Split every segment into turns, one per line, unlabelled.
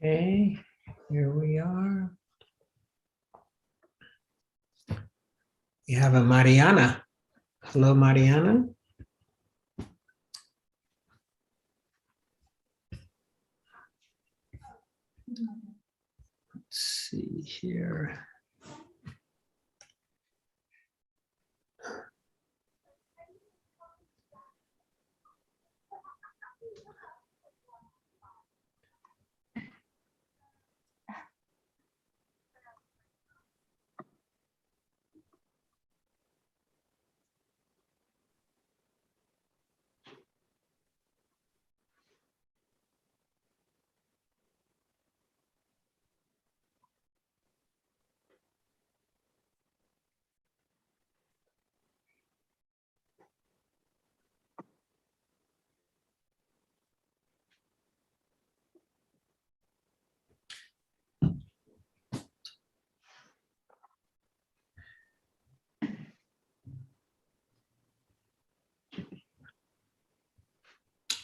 Okay, here we are. We have a Mariana. Hello, Mariana. Let's see here.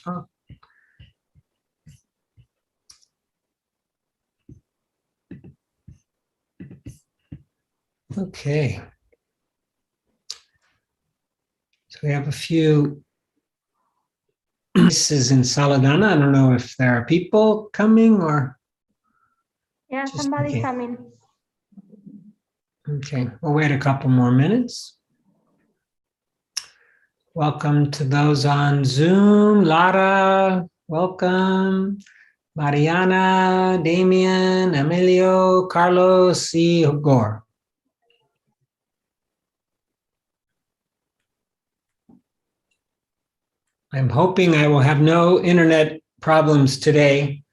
Oh. Okay. So we have a few places in Salagana. I don't know if there are people coming or.
Yeah, somebody coming.
Okay, we'll wait a couple more minutes. Welcome to those on Zoom. Lara, welcome. Mariana, Damien, Emilio, Carlos, y Igor. I'm hoping I will have no internet problems today.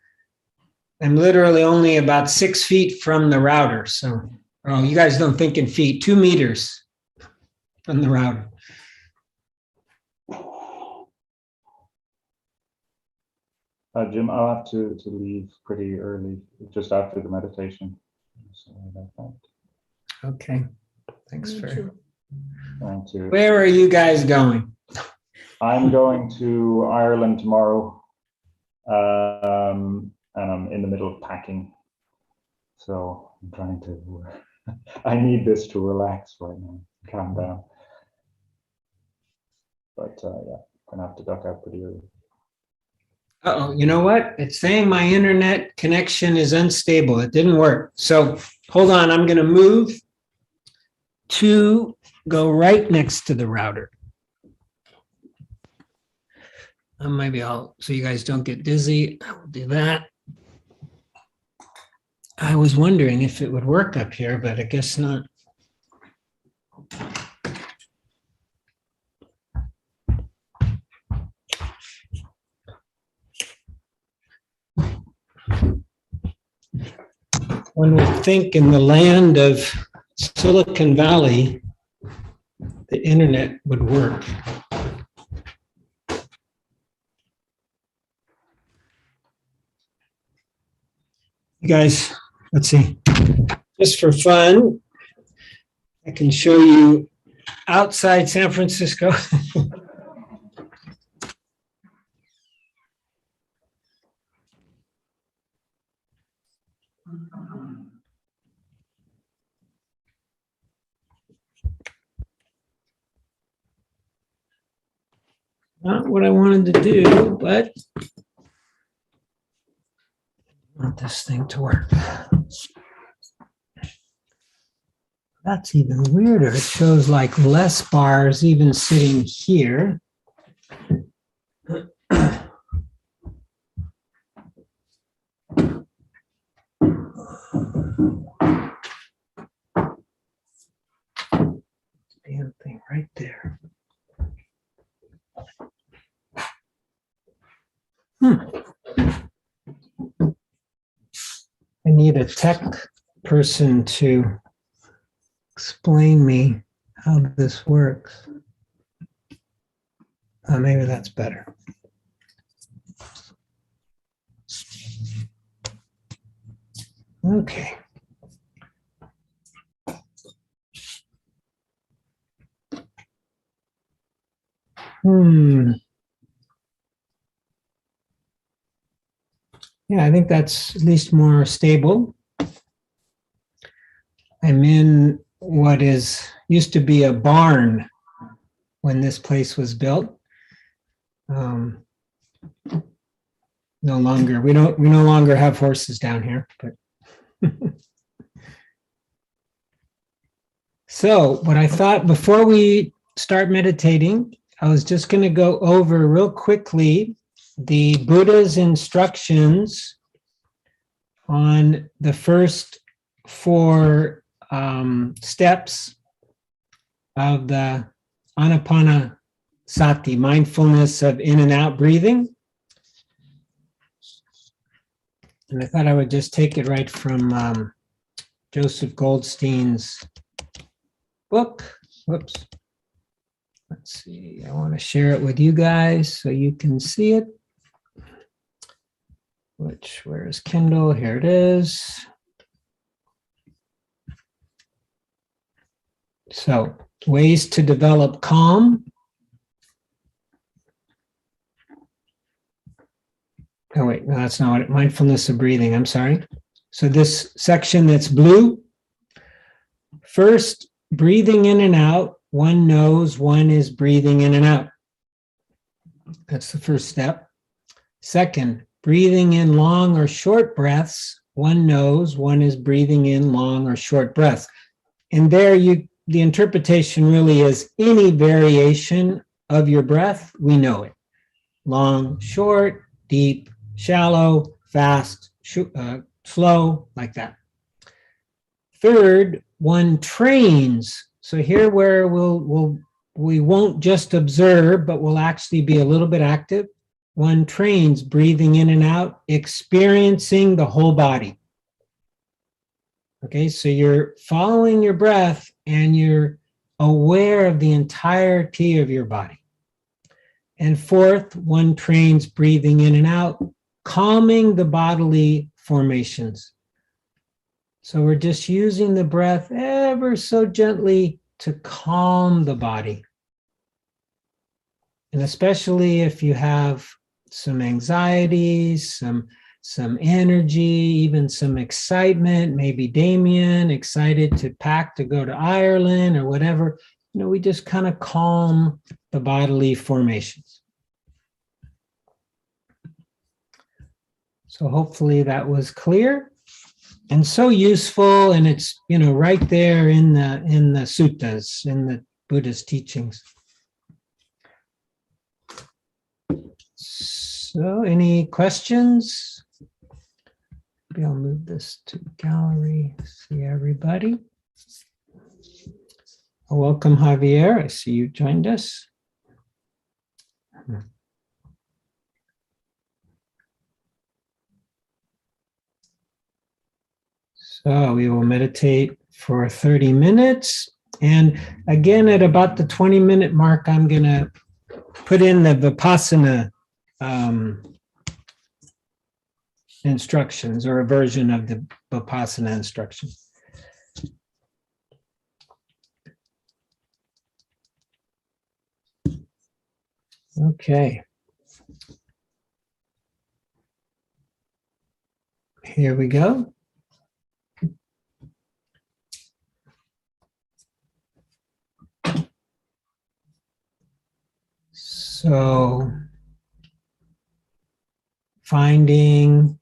I'm literally only about 6 feet from the router. So, oh, you guys don't think in feet, 2 meters from the router.
Jim, I'll have to leave pretty early, just after the meditation. Sorry about that.
Okay, thanks for
Trying to.
Where are you guys going?
I'm going to Ireland tomorrow, and I'm in the middle of packing. So I'm trying to, I need this to relax right now, calm down. But yeah, gonna have to duck out pretty early.
Uh-oh, you know what? It's saying my internet connection is unstable. It didn't work. So hold on, I'm gonna move to go right next to the router. Maybe so you guys don't get dizzy, I will do that. I was wondering if it would work up here, but I guess not. One would think in the land of Silicon Valley, the internet would work. You guys, let's see, just for fun, I can show you outside San Francisco. Not what I wanted to do, but I want this thing to work. That's even weirder. It shows like less bars even sitting here. Damn thing right there. I need a tech person to explain me how this works. Maybe that's better. Okay. Yeah, I think that's at least more stable. I'm in what used to be a barn when this place was built. No longer, we no longer have horses down here, but. So what I thought before we start meditating, I was just going to go over real quickly the Buddha's instructions on the first 4 steps of the Anapanasati, mindfulness of in and out breathing. And I thought I would just take it right from Joseph Goldstein's book. Whoops. Let's see. I want to share it with you guys so you can see it. Where is Kindle? Here it is. So, ways to develop calm. Oh, wait, no, that's not it. Mindfulness of breathing. I'm sorry. So, this section that's blue, first, breathing in and out. One knows one is breathing in and out. That's the first step. Second, breathing in long or short breaths. One knows one is breathing in long or short breaths. And there the interpretation really is any variation of your breath, we know it. Long, short, deep, shallow, fast, slow, like that. Third, one trains. So here where we won't just observe, but we'll actually be a little bit active. One trains breathing in and out, experiencing the whole body. Okay, so you're following your breath and you're aware of the entirety of your body. And fourth, one trains breathing in and out, calming the bodily formations. So we're just using the breath ever so gently to calm the body. And especially if you have some anxieties, some energy, even some excitement, maybe Damien excited to pack to go to Ireland or whatever, we just kind of calm the bodily formations. So hopefully that was clear and so useful, and it's right there in the suttas, in the Buddha's teachings. So any questions? Maybe I'll move this to gallery, see everybody. Welcome, Javier. I see you joined us. So we will meditate for 30 minutes. And again, at about the 20-minute mark, I'm going to put in the Vipassana instructions, or a version of the Vipassana instructions. Okay. Here we go. So, finding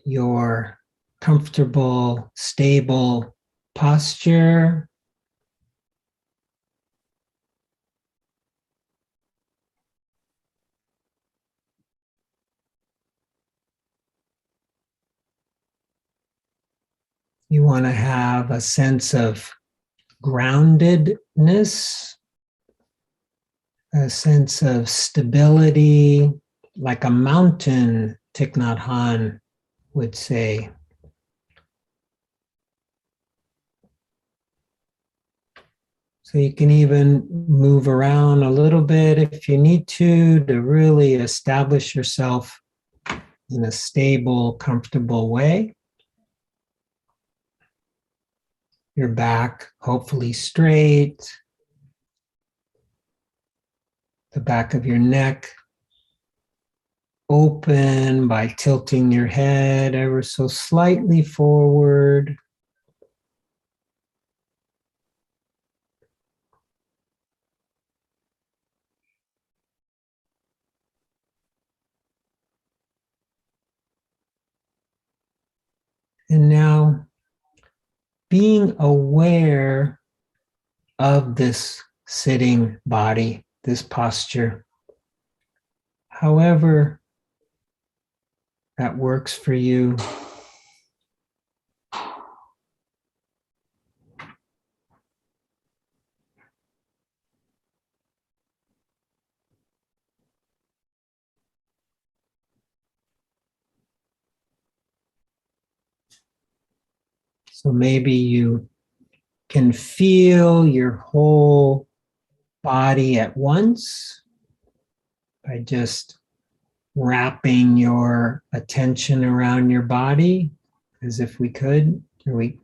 your comfortable, stable posture. You want to have a sense of groundedness, a sense of stability, like a mountain, Thich Nhat Hanh would say. So you can even move around a little bit if you need to really establish yourself in a stable, comfortable way. Your back hopefully straight, the back of your neck open by tilting your head ever so slightly forward. And now being aware of this sitting body, this posture, however that works for you. So maybe you can feel your whole body at once by just wrapping your attention around your body as if we could. Are we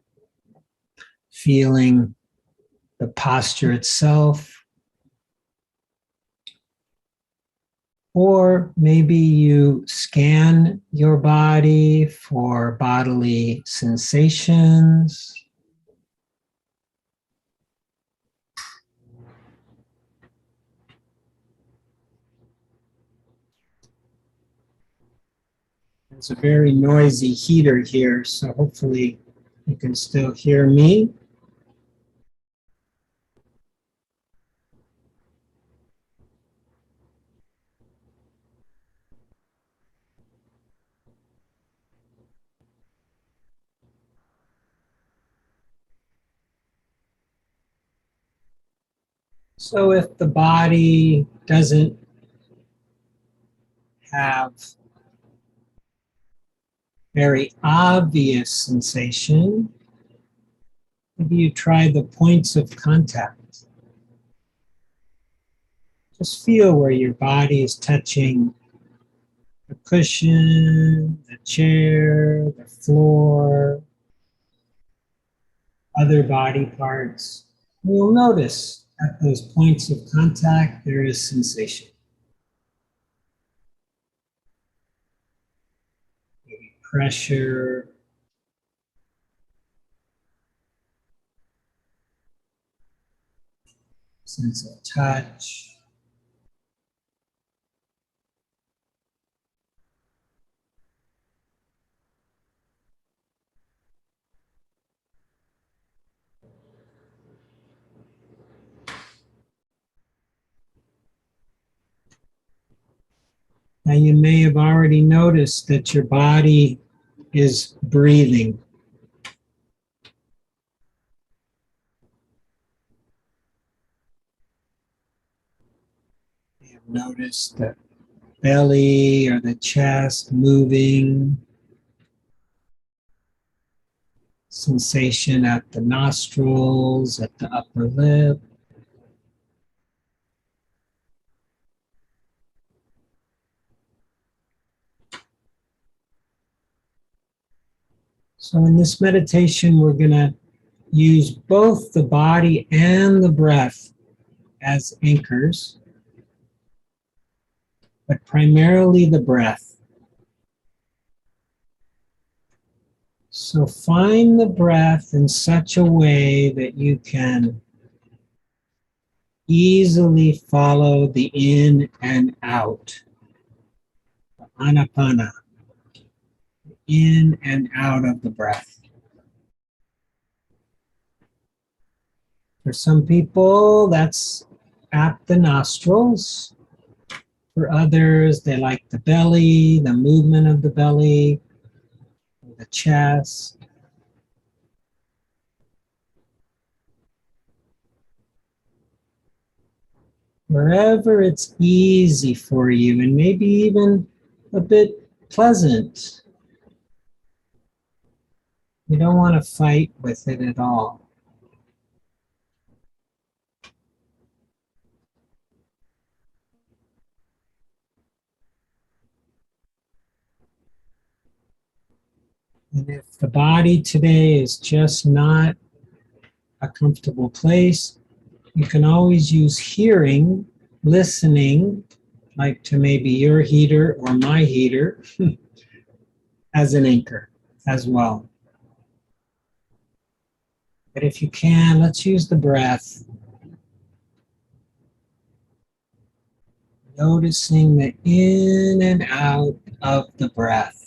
feeling the posture itself? Or maybe you scan your body for bodily sensations. It's a very noisy heater here, so hopefully you can still hear me. So if the body doesn't have very obvious sensation, maybe you try the points of contact. Just feel where your body is touching the cushion, the chair, the floor, other body parts. You'll notice at those points of contact there is sensation. Maybe pressure, sense of touch. Now you may have already noticed that your body is breathing. You have noticed the belly or the chest moving, sensation at the nostrils, at the upper lip. So in this meditation, we're going to use both the body and the breath as anchors, but primarily the breath. So find the breath in such a way that you can easily follow the in and out, the anapana, in and out of the breath. For some people, that's at the nostrils. For others, they like the belly, the movement of the belly, the chest. Wherever it's easy for you and maybe even a bit pleasant. You don't want to fight with it at all. And if the body today is just not a comfortable place, you can always use hearing, listening like to maybe your heater or my heater as an anchor as well. But if you can, let's use the breath. Noticing the in and out of the breath.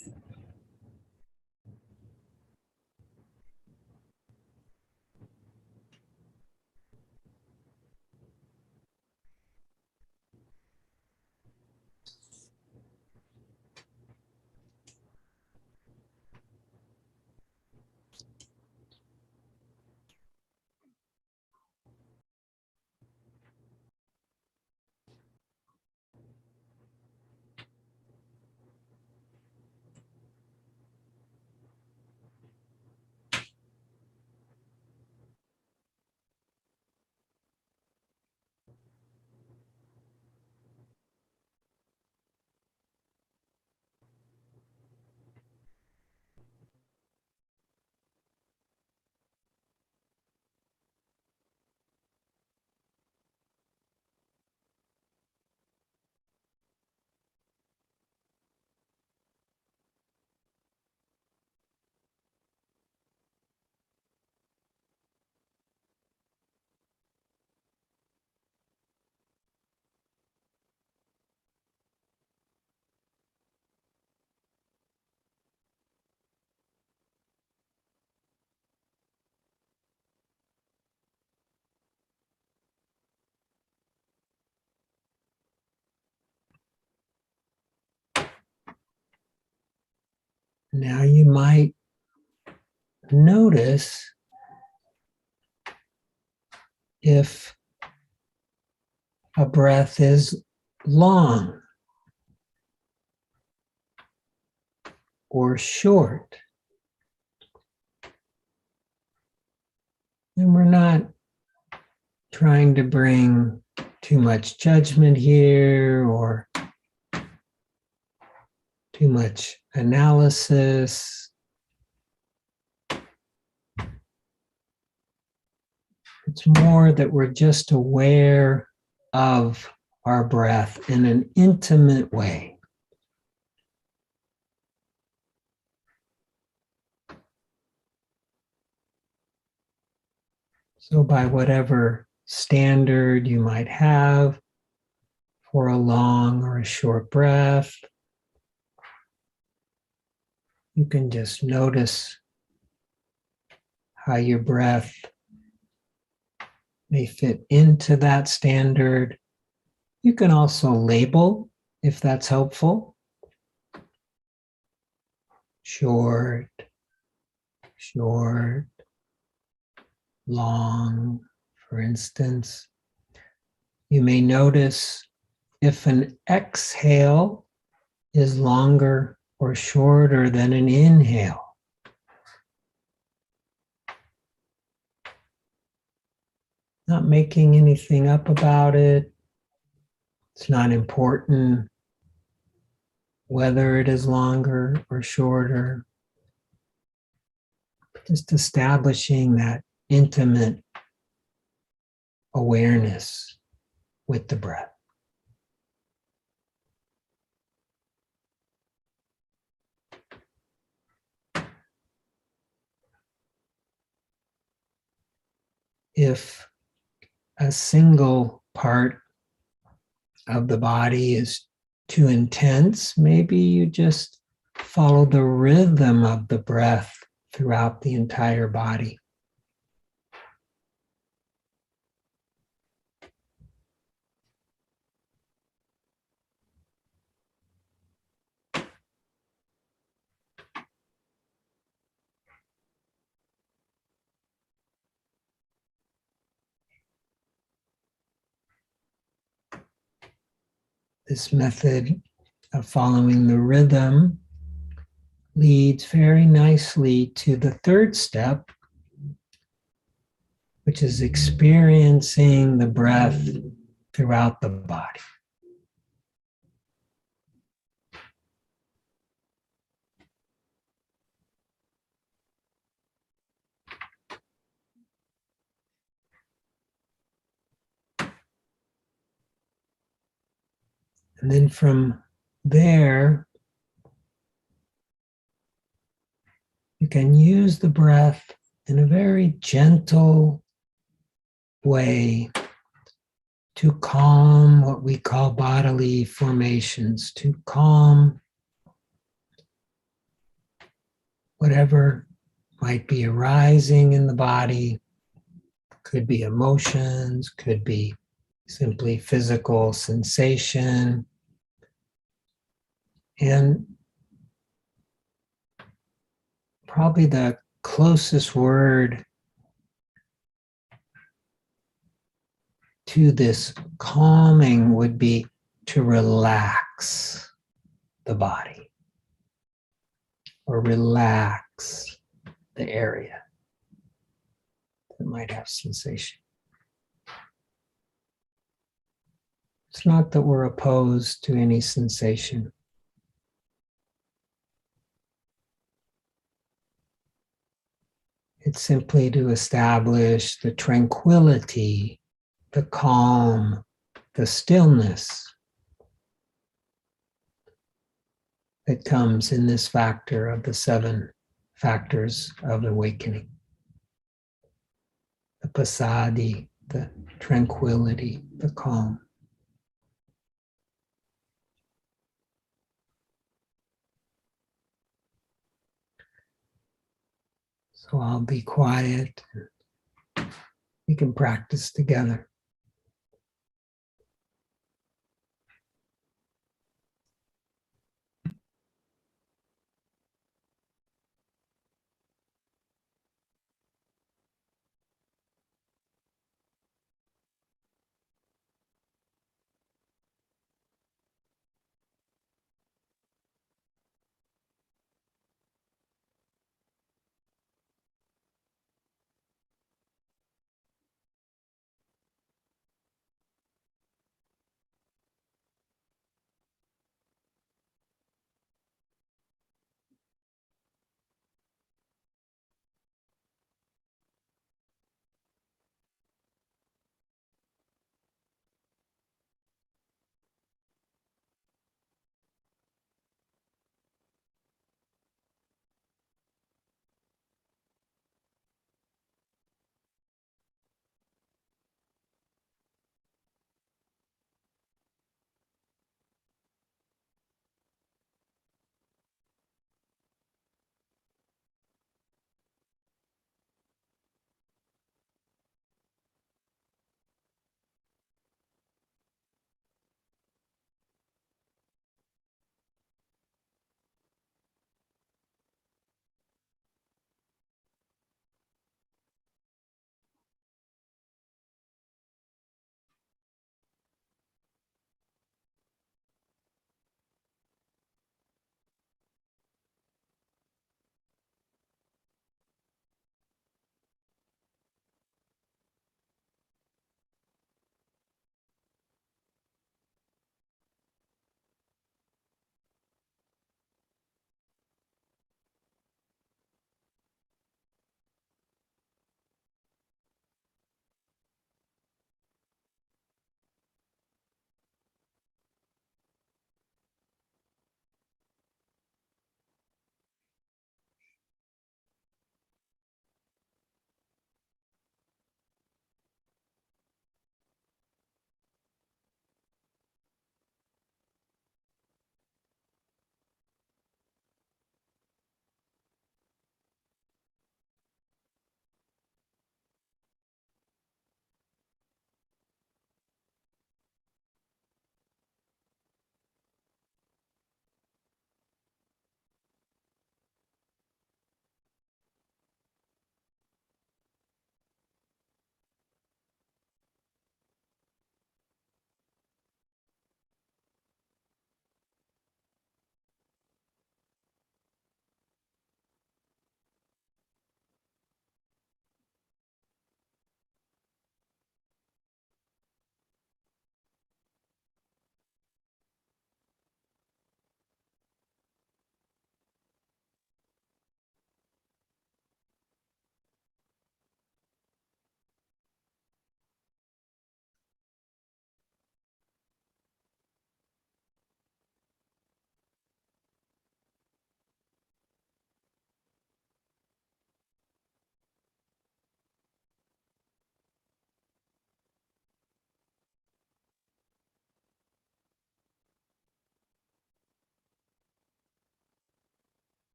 Now you might notice if a breath is long or short. And we're not trying to bring too much judgment here or too much analysis. It's more that we're just aware of our breath in an intimate way. So by whatever standard you might have for a long or a short breath, you can just notice how your breath may fit into that standard. You can also label if that's helpful. Short, short, long, for instance. You may notice if an exhale is longer or shorter than an inhale. Not making anything up about it. It's not important whether it is longer or shorter. Just establishing that intimate awareness with the breath. If a single part of the body is too intense, maybe you just follow the rhythm of the breath throughout the entire body. This method of following the rhythm leads very nicely to the third step, which is experiencing the breath throughout the body. And then from there, you can use the breath in a very gentle way to calm what we call bodily formations, to calm whatever might be arising in the body. Could be emotions, could be simply physical sensation. And probably the closest word to this calming would be to relax the body or relax the area that might have sensation. It's not that we're opposed to any sensation. It's simply to establish the tranquility, the calm, the stillness that comes in this factor of the 7 factors of awakening. The passaddhi, the tranquility, the calm. So I'll be quiet. We can practice together.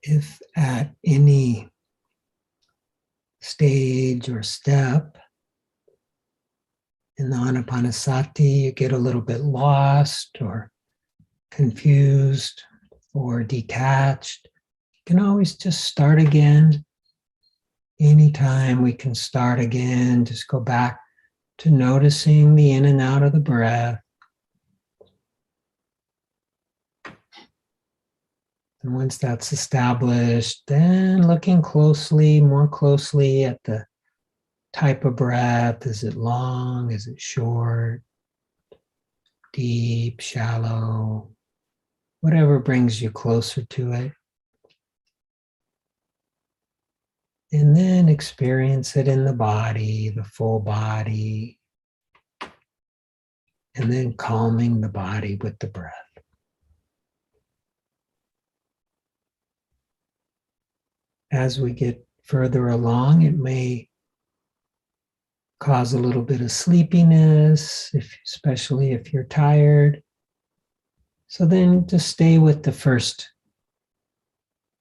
If at any stage or step in the Anapanasati you get a little bit lost or confused or detached, you can always just start again. Anytime we can start again, just go back to noticing the in and out of the breath. And once that's established, then looking closely, more closely at the type of breath. Is it long? Is it short? Deep, shallow? Whatever brings you closer to it. And then experience it in the body, the full body. And then calming the body with the breath. As we get further along, it may cause a little bit of sleepiness, especially if you're tired. So then just stay with the first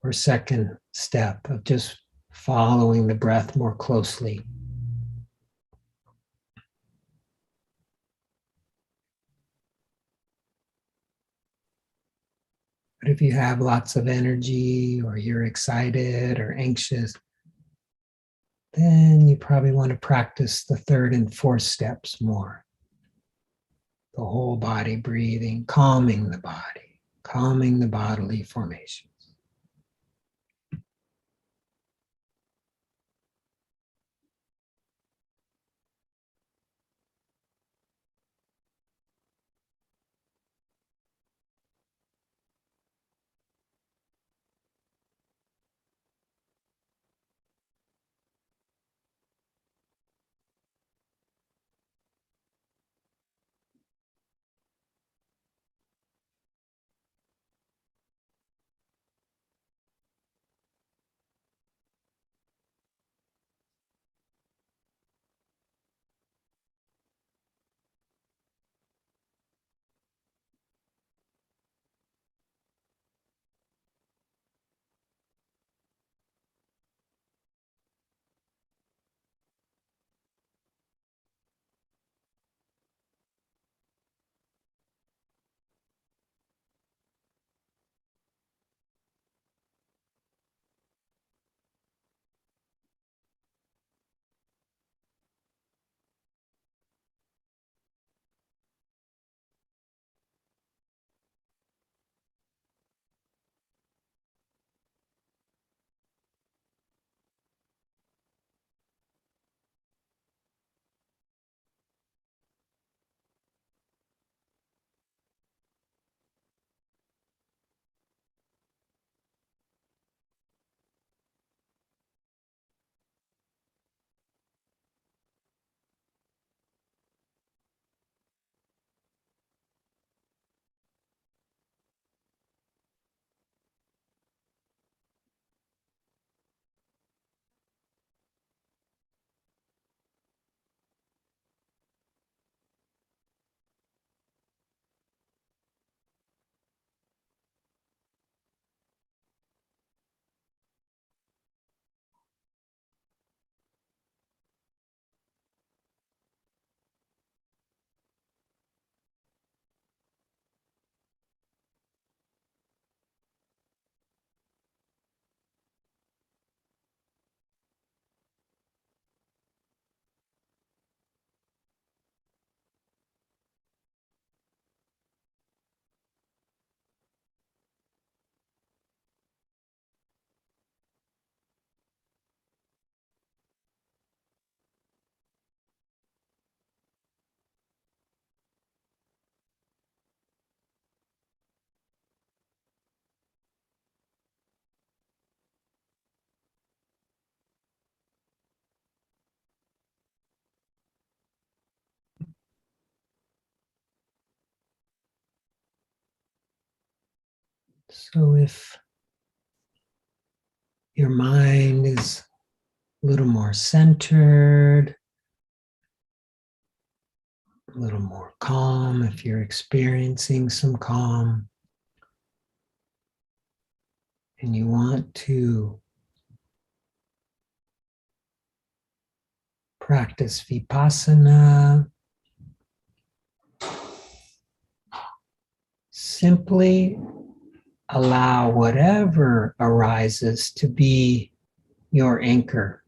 or second step of just following the breath more closely. But if you have lots of energy or you're excited or anxious, then you probably want to practice the third and fourth steps more. The whole body breathing, calming the bodily formations. So if your mind is a little more centered, a little more calm, if you're experiencing some calm, and you want to practice vipassana, simply allow whatever arises to be your anchor.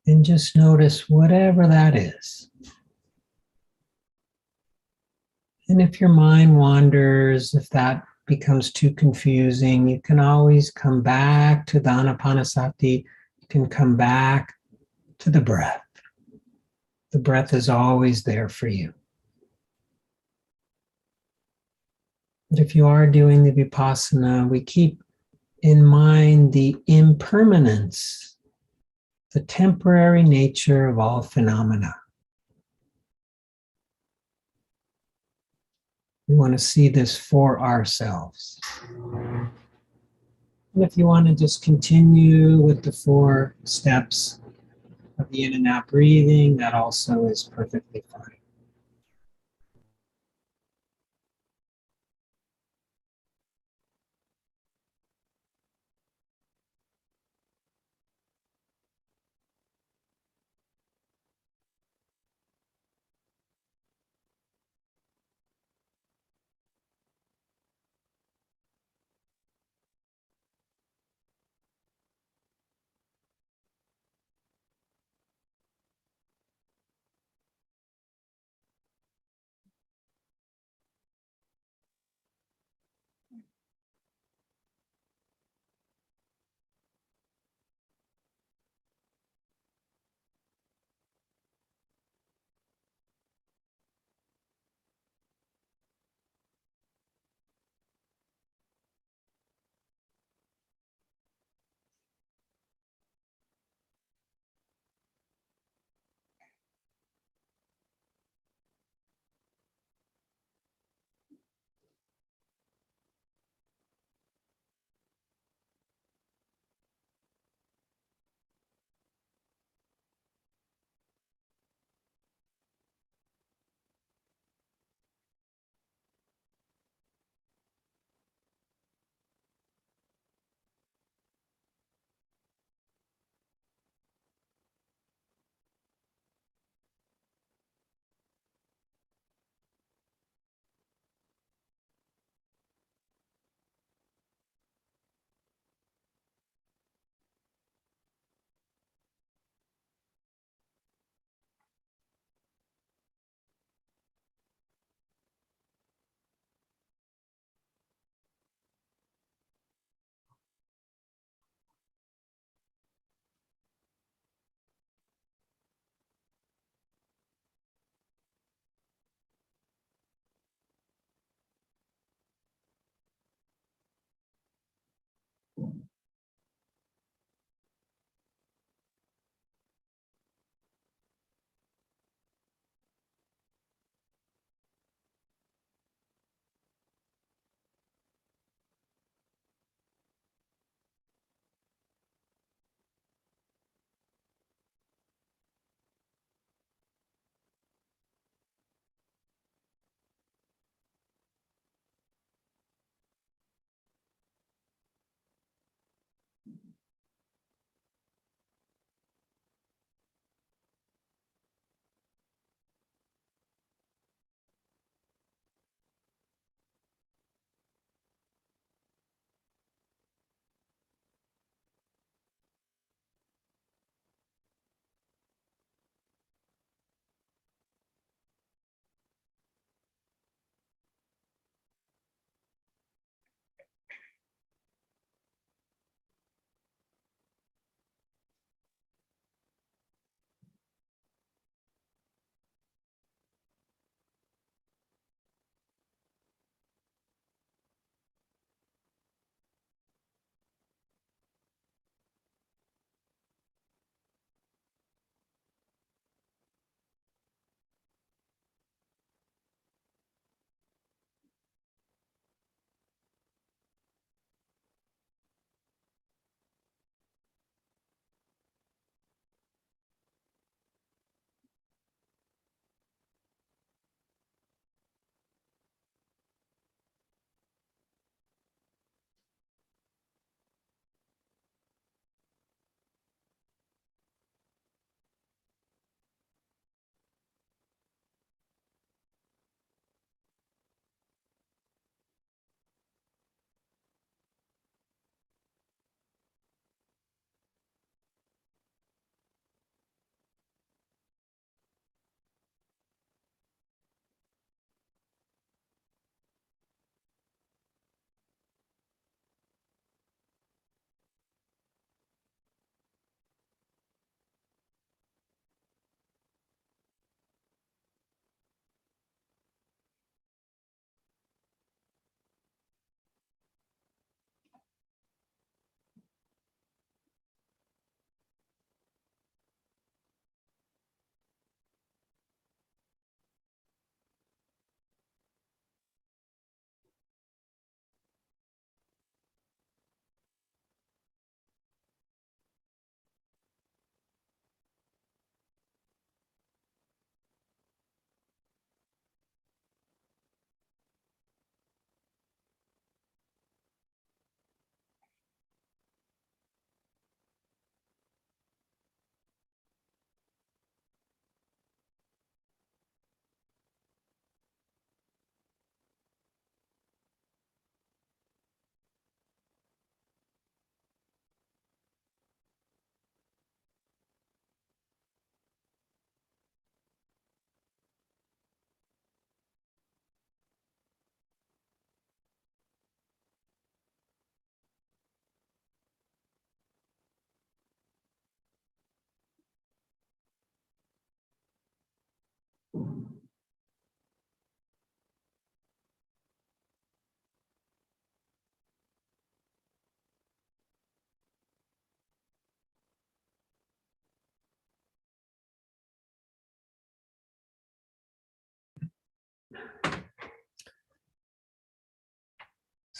And just notice whatever that is. And if your mind wanders, if that becomes too confusing, you can always come back to the anapanasati. You can come back to the breath. The breath is always there for you. But if you are doing the vipassana, we keep in mind the impermanence, the temporary nature of all phenomena. We want to see this for ourselves. And if you want to just continue with the 4 steps of the in and out breathing, that also is perfectly fine.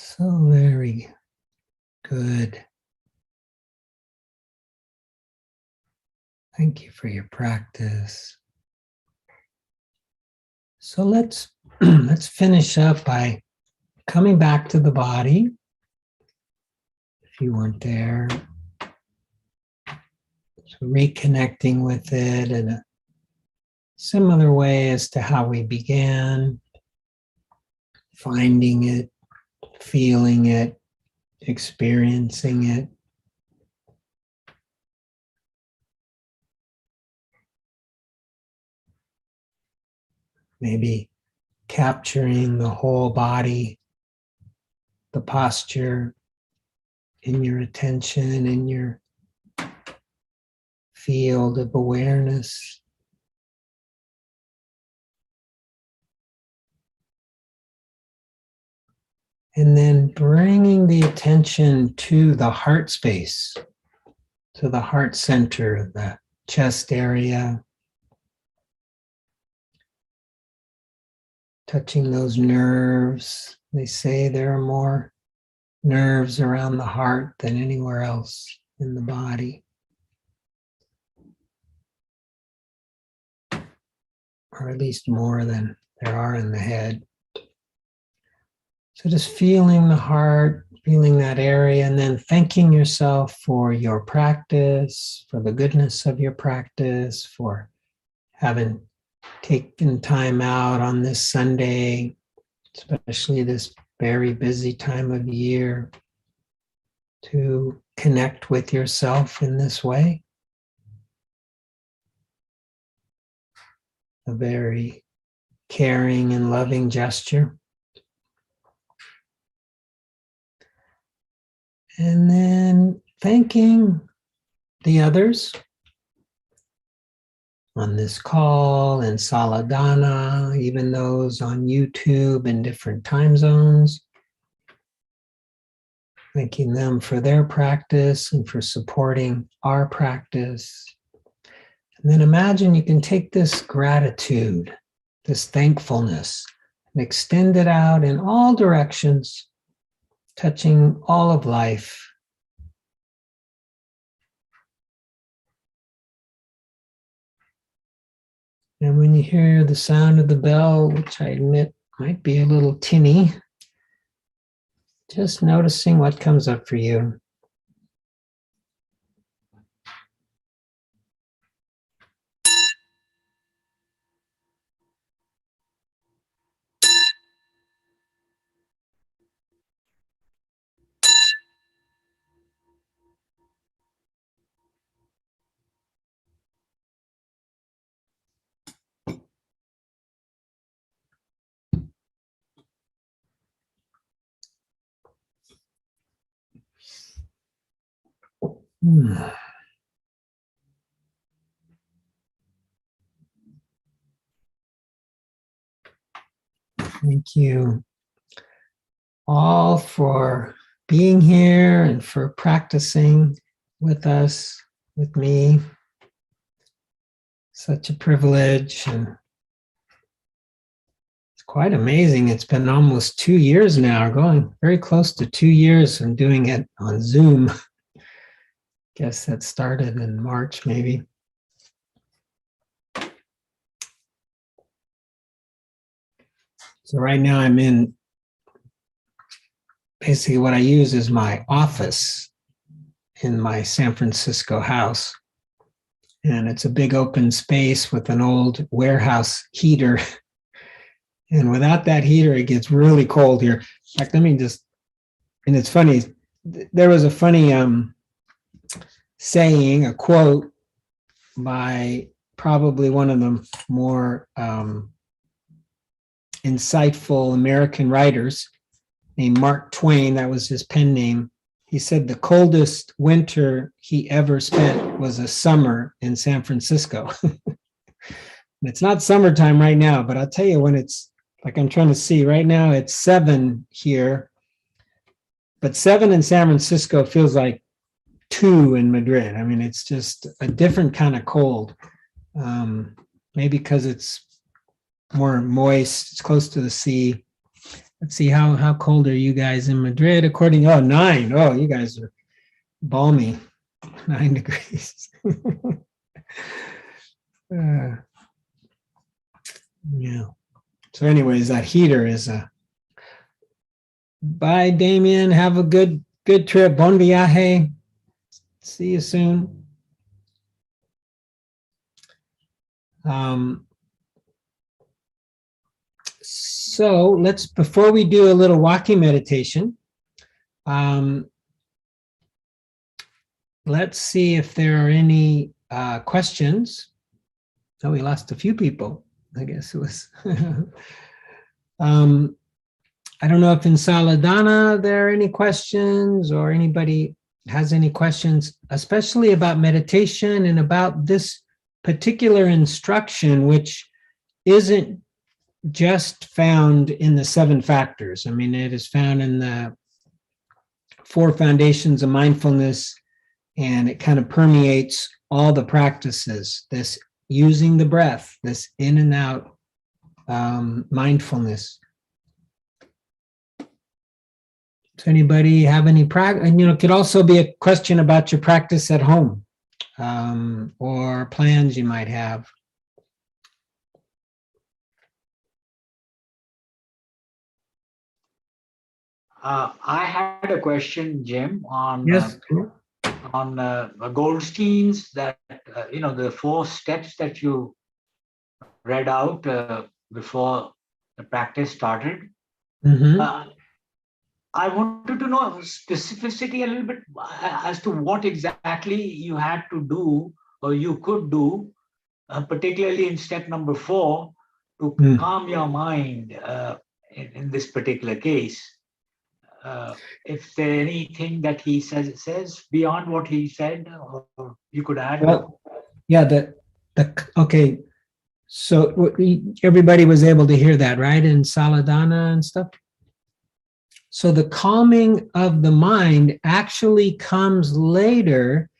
So very good. Thank you for your practice. So let's finish up by coming back to the body. If you weren't there, so reconnecting with it in a similar way as to how we began, finding it, feeling it, experiencing it. Maybe capturing the whole body, the posture in your attention, in your field of awareness. And then bringing the attention to the heart space, to the heart center, the chest area, touching those nerves. They say there are more nerves around the heart than anywhere else in the body. Or at least more than there are in the head. So just feeling the heart, feeling that area, and then thanking yourself for your practice, for the goodness of your practice, for having taken time out on this Sunday, especially this very busy time of year, to connect with yourself in this way. A very caring and loving gesture. And then thanking the others on this call and Saladana, even those on YouTube in different time zones. Thanking them for their practice and for supporting our practice. And then imagine you can take this gratitude, this thankfulness, and extend it out in all directions, touching all of life. And when you hear the sound of the bell, which I admit might be a little tinny, just noticing what comes up for you. Thank you all for being here and for practicing with us, with me. Such a privilege, and it's quite amazing. It's been almost 2 years now, going very close to 2 years and doing it on Zoom. Guess that started in March, maybe. So right now I'm in, basically what I use is my office in my San Francisco house. And it's a big open space with an old warehouse heater. And without that heater, it gets really cold here. In fact, let me just, and it's funny, there was a funny saying, a quote by probably one of the more insightful American writers named Mark Twain. That was his pen name. He said the coldest winter he ever spent was a summer in San Francisco. It's not summertime right now, but I'll tell you when it's, like I'm trying to see right now, it's 7 here, but 7 in San Francisco feels like 2 in Madrid. I mean, it's just a different kind of cold. Maybe because it's more moist, it's close to the sea. Let's see, how cold are you guys in Madrid? According, 9. Oh, you guys are balmy. 9 degrees. Yeah. So anyways, that heater is bye, Damien. Have a good trip. Bon viaje. See you soon. So before we do a little walking meditation, let's see if there are any questions. Oh, we lost a few people. I guess it was. I don't know if in Saladana there are any questions or anybody has any questions, especially about meditation and about this particular instruction, which isn't just found in the 7 factors. I mean, it is found in the 4 foundations of mindfulness, and it kind of permeates all the practices, this using the breath, this in and out mindfulness. Does anybody have any practice? And, it could also be a question about your practice at home, or plans you might have.
I had a question, Jim, on
Yes.
Goldstein's that the 4 steps that you read out before the practice started.
Mm-hmm.
I wanted to know specificity a little bit as to what exactly you had to do or you could do, particularly in step number 4, to calm your mind in this particular case. If there anything that he says beyond what he said, or you could add.
Well, yeah, okay. So everybody was able to hear that, right? In Saladana and stuff. So the calming of the mind actually comes later.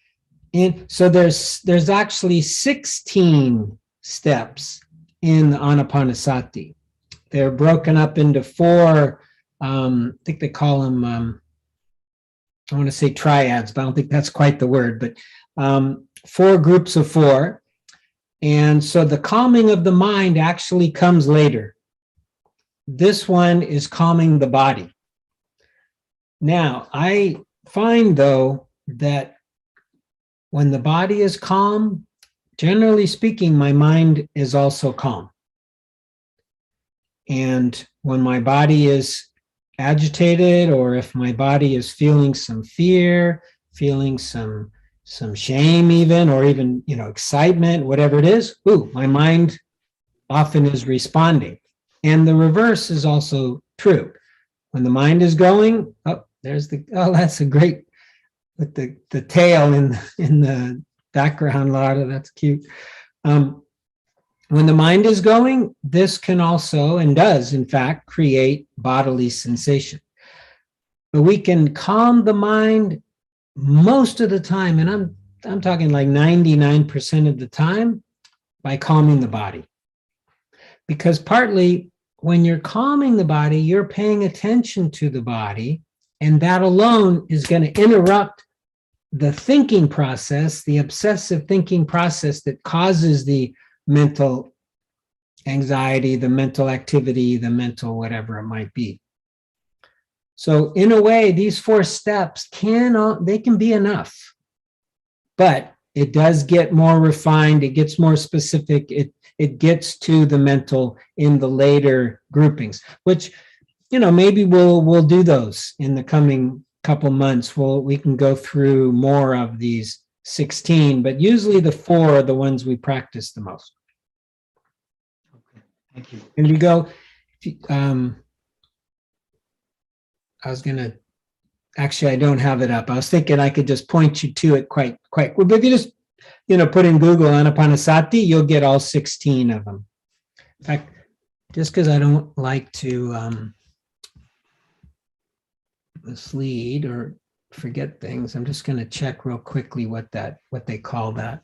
So there's actually 16 steps in the Anapanasati. They're broken up into 4. I think they call them, I want to say triads, but I don't think that's quite the word, but 4 groups of 4. And so the calming of the mind actually comes later. This one is calming the body. Now, I find, though, that when the body is calm, generally speaking, my mind is also calm. And when my body is agitated, or if my body is feeling some fear, feeling some shame even, or even, excitement, whatever it is, my mind often is responding. And the reverse is also true. When the mind is going, that's a great, with the tail in the background, Lara, that's cute. When the mind is going, this can also, and does in fact, create bodily sensation. But we can calm the mind most of the time, and I'm talking like 99% of the time, by calming the body. Because partly when you're calming the body, you're paying attention to the body, and that alone is going to interrupt the thinking process, the obsessive thinking process that causes the mental anxiety, the mental activity, the mental whatever it might be. So in a way, these 4 steps can be enough, but it does get more refined. It gets more specific. It gets to the mental in the later groupings, which, maybe we'll do those in the coming couple months. We can go through more of these 16, but usually the 4 are the ones we practice the most.
Okay, thank you.
And we go, actually, I don't have it up. I was thinking I could just point you to it quite well, but if you just, put in Google Anapanasati, you'll get all 16 of them. In fact, just because I don't like to mislead or forget things, I'm just going to check real quickly what they call that.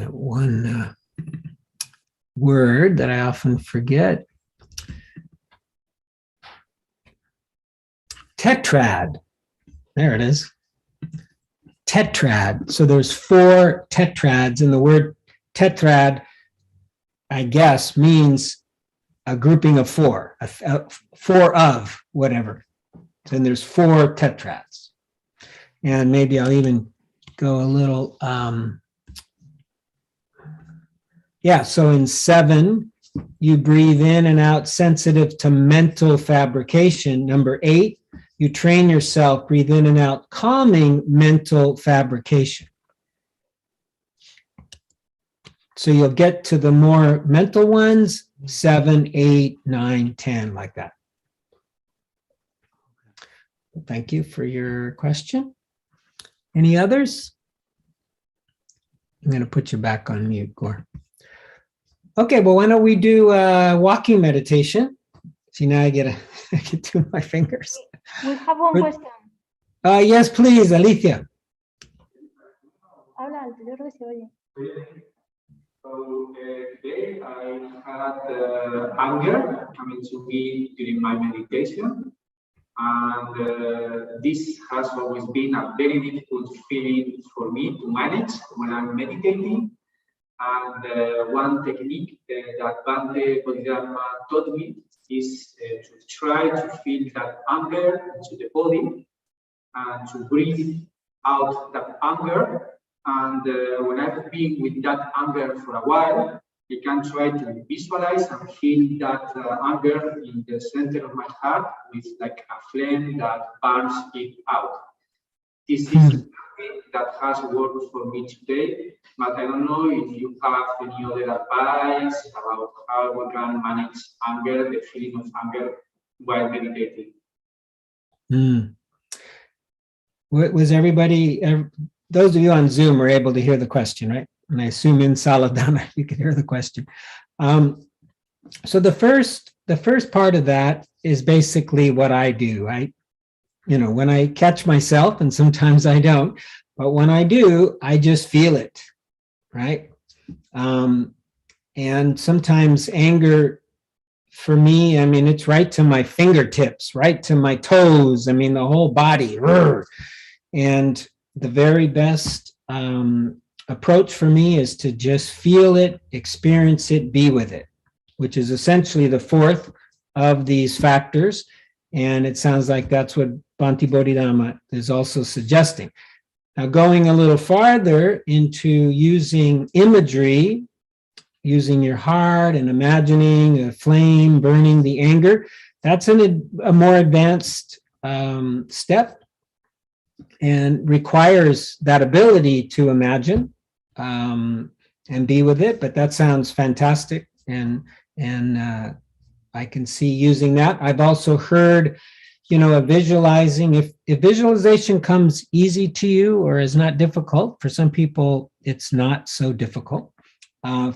one word that I often forget. Tetrad. There it is. Tetrad. So there's 4 tetrads, and the word tetrad, I guess, means a grouping of 4, 4 of whatever. Then there's 4 tetrads. And maybe I'll even go a little, so in 7, you breathe in and out sensitive to mental fabrication. Number 8, you train yourself, breathe in and out, calming mental fabrication. So you'll get to the more mental ones, 7, 8, 9, 10, like that. Thank you for your question. Any others? I'm going to put you back on mute, Gore. Okay, well, why don't we do a walking meditation? See, now I get to my fingers.
We have one question.
Yes, please, Alicia.
Habla alto, yo creo que se oye.
So today I had anger coming to me during my meditation, and this has always been a very difficult feeling for me to manage when I'm meditating. And one technique that Bhante Bodhidharma taught me is to try to feel that anger into the body and to breathe out that anger. And when I've been with that anger for a while, I can try to visualize and feel that anger in the center of my heart with like a flame that burns it out. This is something that has worked for me today, but I don't know if you have any other advice about how we can manage anger, the feeling of anger while meditating.
Was everybody, those of you on Zoom were able to hear the question, right? And I assume in Saladana you could hear the question. So the first part of that is basically what I do. When I catch myself, and sometimes I don't, but when I do, I just feel it, right? And sometimes anger, for me, I mean, it's right to my fingertips, right to my toes, I mean, the whole body. And the very best approach for me is to just feel it, experience it, be with it, which is essentially the 4th of these factors. And it sounds like that's what Bhante Bodhidharma is also suggesting. Now, going a little farther into using imagery, using your heart and imagining a flame burning the anger, that's a more advanced step and requires that ability to imagine and be with it. But that sounds fantastic, and I can see using that. I've also heard, a visualizing, if visualization comes easy to you or is not difficult, for some people it's not so difficult.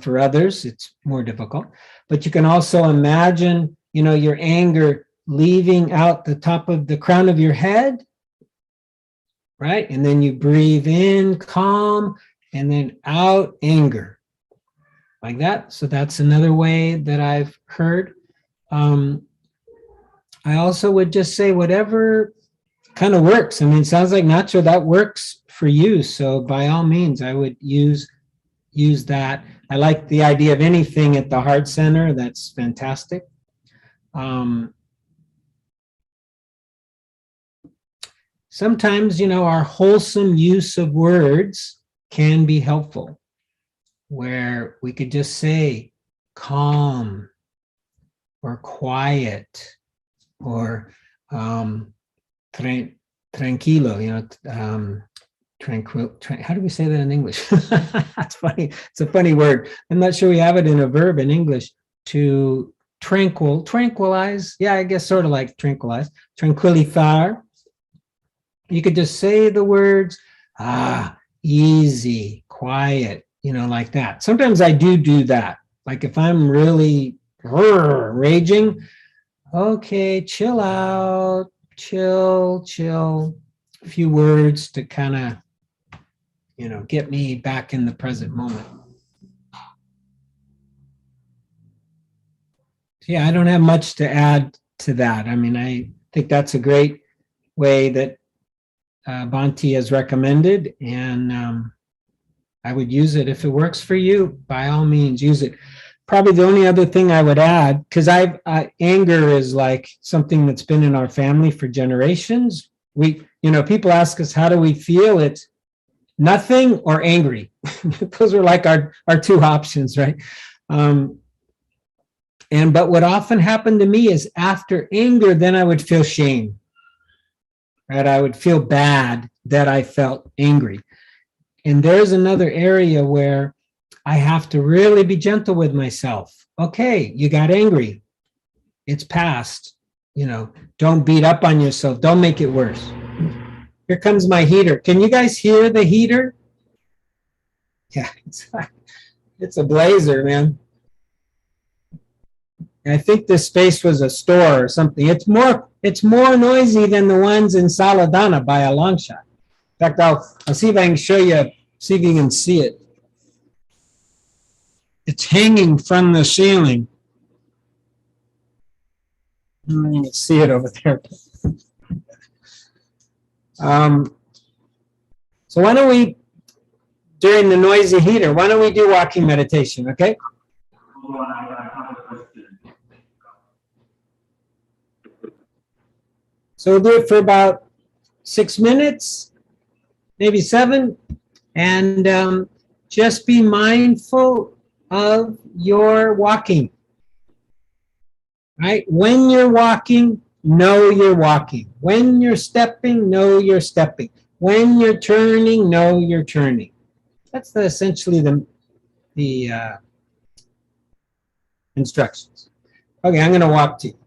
For others, it's more difficult. But you can also imagine, your anger leaving out the top of the crown of your head, right? And then you breathe in calm and then out anger, like that. So that's another way that I've heard. I also would just say whatever kind of works. I mean, it sounds like, Nacho, that works for you. So by all means, I would use that. I like the idea of anything at the heart center. That's fantastic. Sometimes, our wholesome use of words can be helpful, where we could just say calm or quiet or tranquilo, tranquil. How do we say that in English? That's funny. It's a funny word. I'm not sure we have it in a verb in English. To tranquilize. Yeah, I guess sort of like tranquilize. Tranquilizar. You could just say the words, easy, quiet, like that. Sometimes I do that. Like if I'm really raging, okay, chill out, chill. A few words to kind of, get me back in the present moment. Yeah, I don't have much to add to that. I mean, I think that's a great way that Bhante has recommended, and I would use it. If it works for you, by all means, use it. Probably the only other thing I would add, because anger is like something that's been in our family for generations. People ask us, how do we feel? It's nothing or angry. Those are like our two options, right? But what often happened to me is after anger, then I would feel shame, right? I would feel bad that I felt angry. And there's another area where I have to really be gentle with myself. Okay, you got angry. It's past. Don't beat up on yourself. Don't make it worse. Here comes my heater. Can you guys hear the heater? Yeah, it's a blazer, man. I think this space was a store or something. It's more noisy than the ones in Saladana by a long shot. In fact, I'll see if I can show you, see if you can see it. It's hanging from the ceiling. You can see it over there. So why don't we, during the noisy heater, why don't we do walking meditation, okay? So we'll do it for about 6 minutes, maybe 7, and just be mindful of your walking, right? When you're walking, know you're walking. When you're stepping, know you're stepping. When you're turning, know you're turning. That's essentially the instructions. Okay, I'm going to walk to you.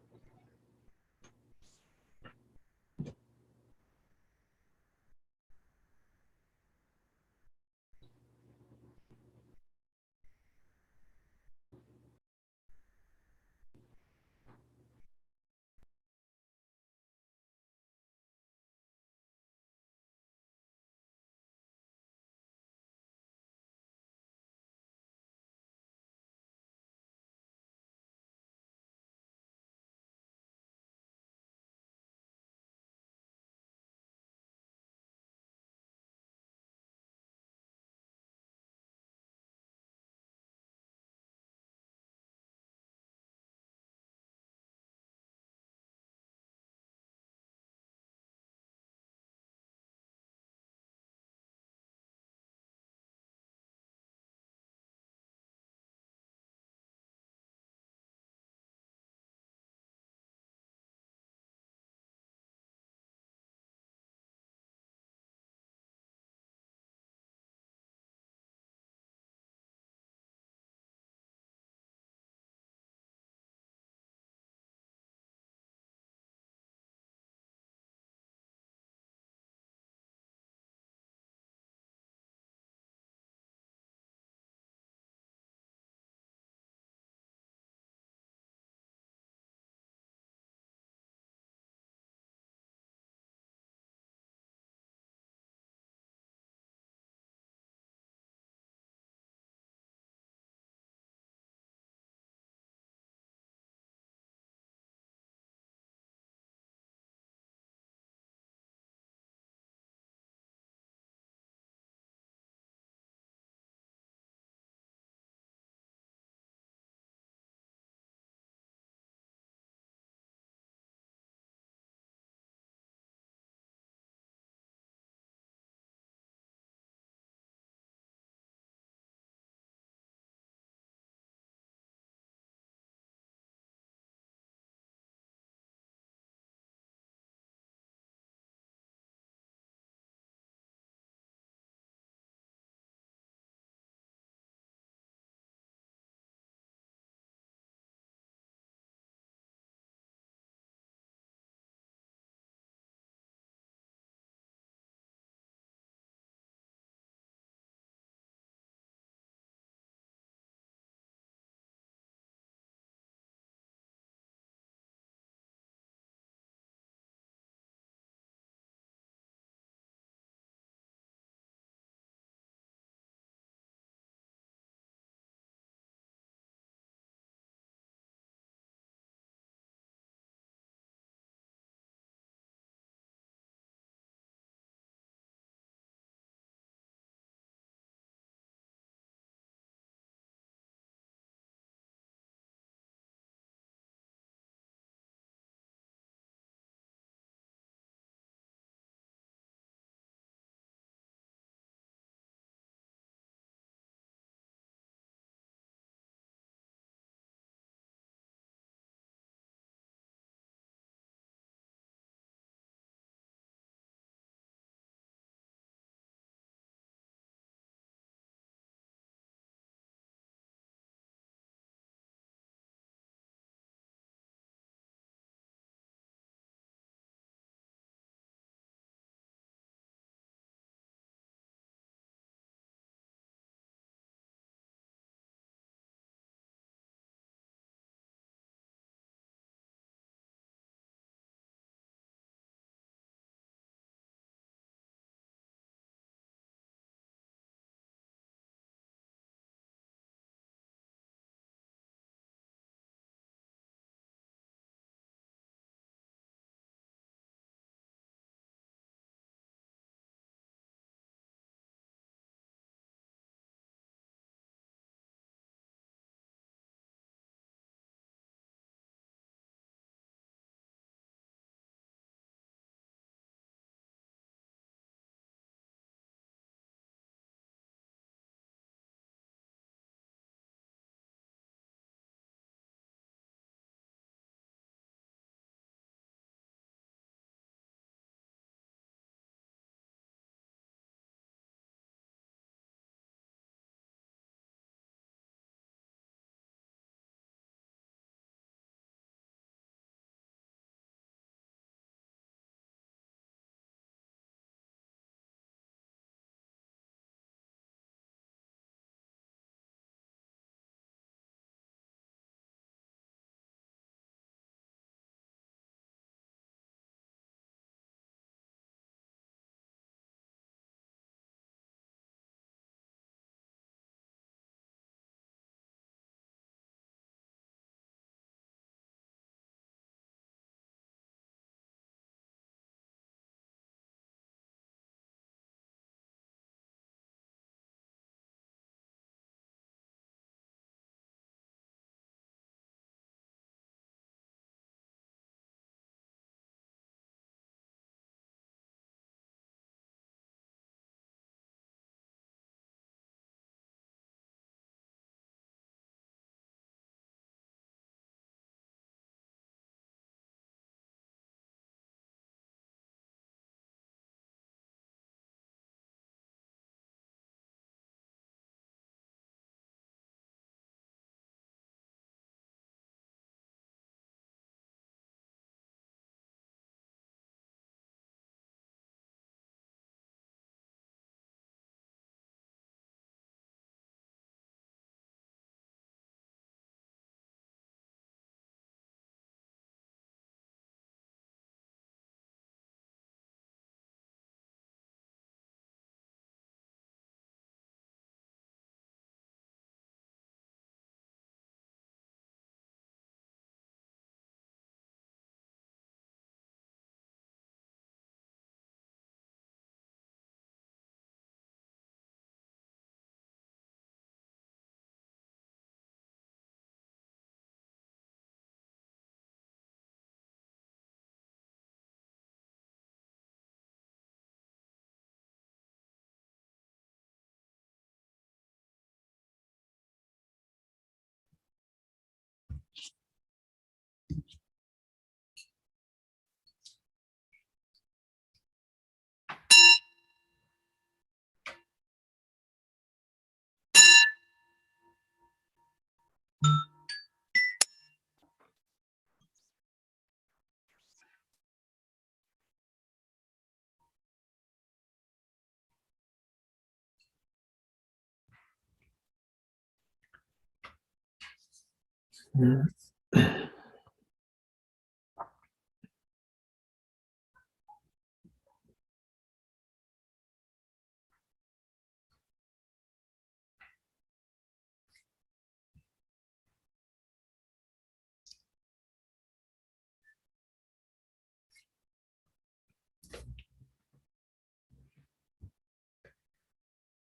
Mm.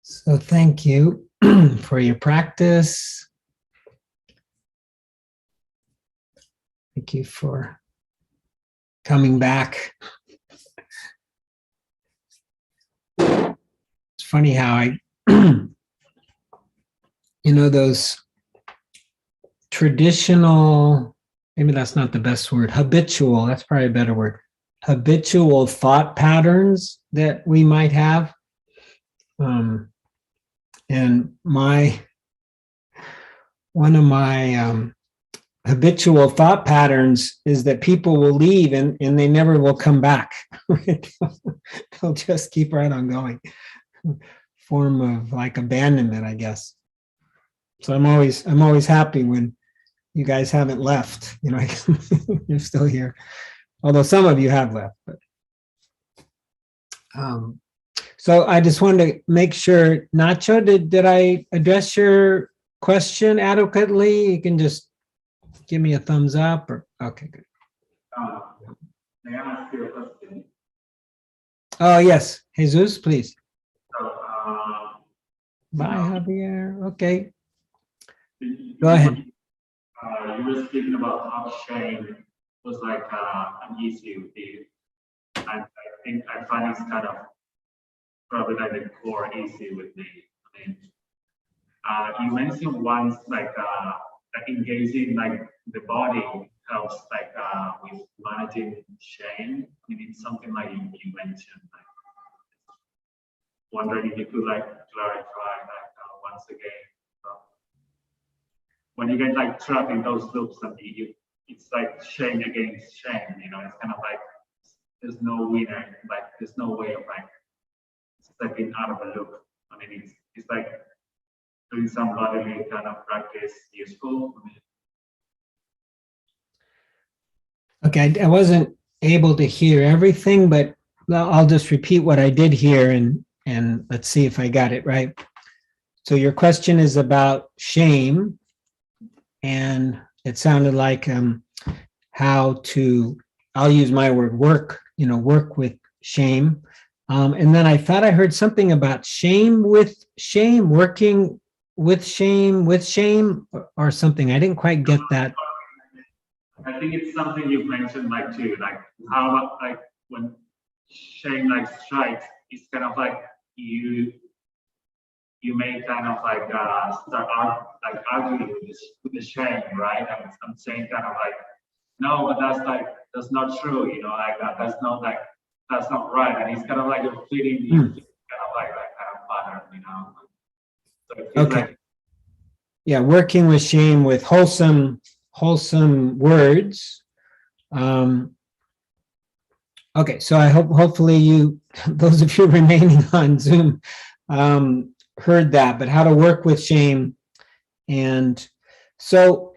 So thank you for your practice. Thank you for coming back. It's funny how I, those traditional, maybe that's not the best word, habitual, that's probably a better word, habitual thought patterns that we might have. And one of my habitual thought patterns is that people will leave and they never will come back. They'll just keep right on going. Form of like abandonment, I guess. So I'm always happy when you guys haven't left. You're still here. Although some of you have left. But so I just wanted to make sure, Nacho, did I address your question adequately? You can just give me a thumbs up or, okay, good.
May I ask you a question?
Oh, yes. Jesus, please.
So,
Bye, Javier. Okay.
you-
Go ahead.
You were speaking about how shame was like an issue with you. I think I find it's kind of probably like the core issue with me. I mean, you mentioned once like engaging like the body helps like with managing shame. I mean, it's something like you mentioned. Like, wondering if you could like clarify that once again. When you get like trapped in those loops, and it's like shame against shame. It's kind of like there's no winner. Like there's no way of like stepping out of a loop. I mean, it's like doing some bodily kind of practice useful.
Okay, I wasn't able to hear everything, but I'll just repeat what I did hear and let's see if I got it right. So your question is about shame, and it sounded like how to, I'll use my word, work with shame. And then I thought I heard something about shame with shame, working with shame or something. I didn't quite get that.
I think it's something you've mentioned like too, like how about like when shame like strikes, it's kind of like you may kind of like start arguing with the shame, right? I'm saying kind of like, no, but that's not true, that's not right, and it's kind of like you're feeding kind of like that kind of pattern, So it feels
Okay.
like,
Yeah, working with shame with wholesome words. Okay, so I hopefully those of you remaining on Zoom, heard that, but how to work with shame. And so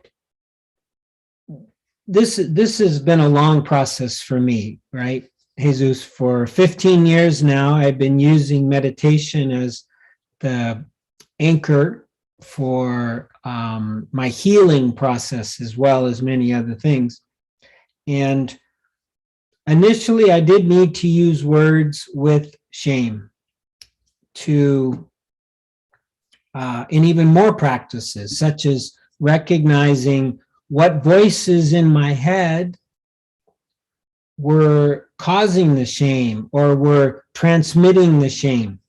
this has been a long process for me, right? Jesus, for 15 years now, I've been using meditation as the anchor for my healing process, as well as many other things. And initially, I did need to use words with shame to, and even more practices, such as recognizing what voices in my head were causing the shame or were transmitting the shame.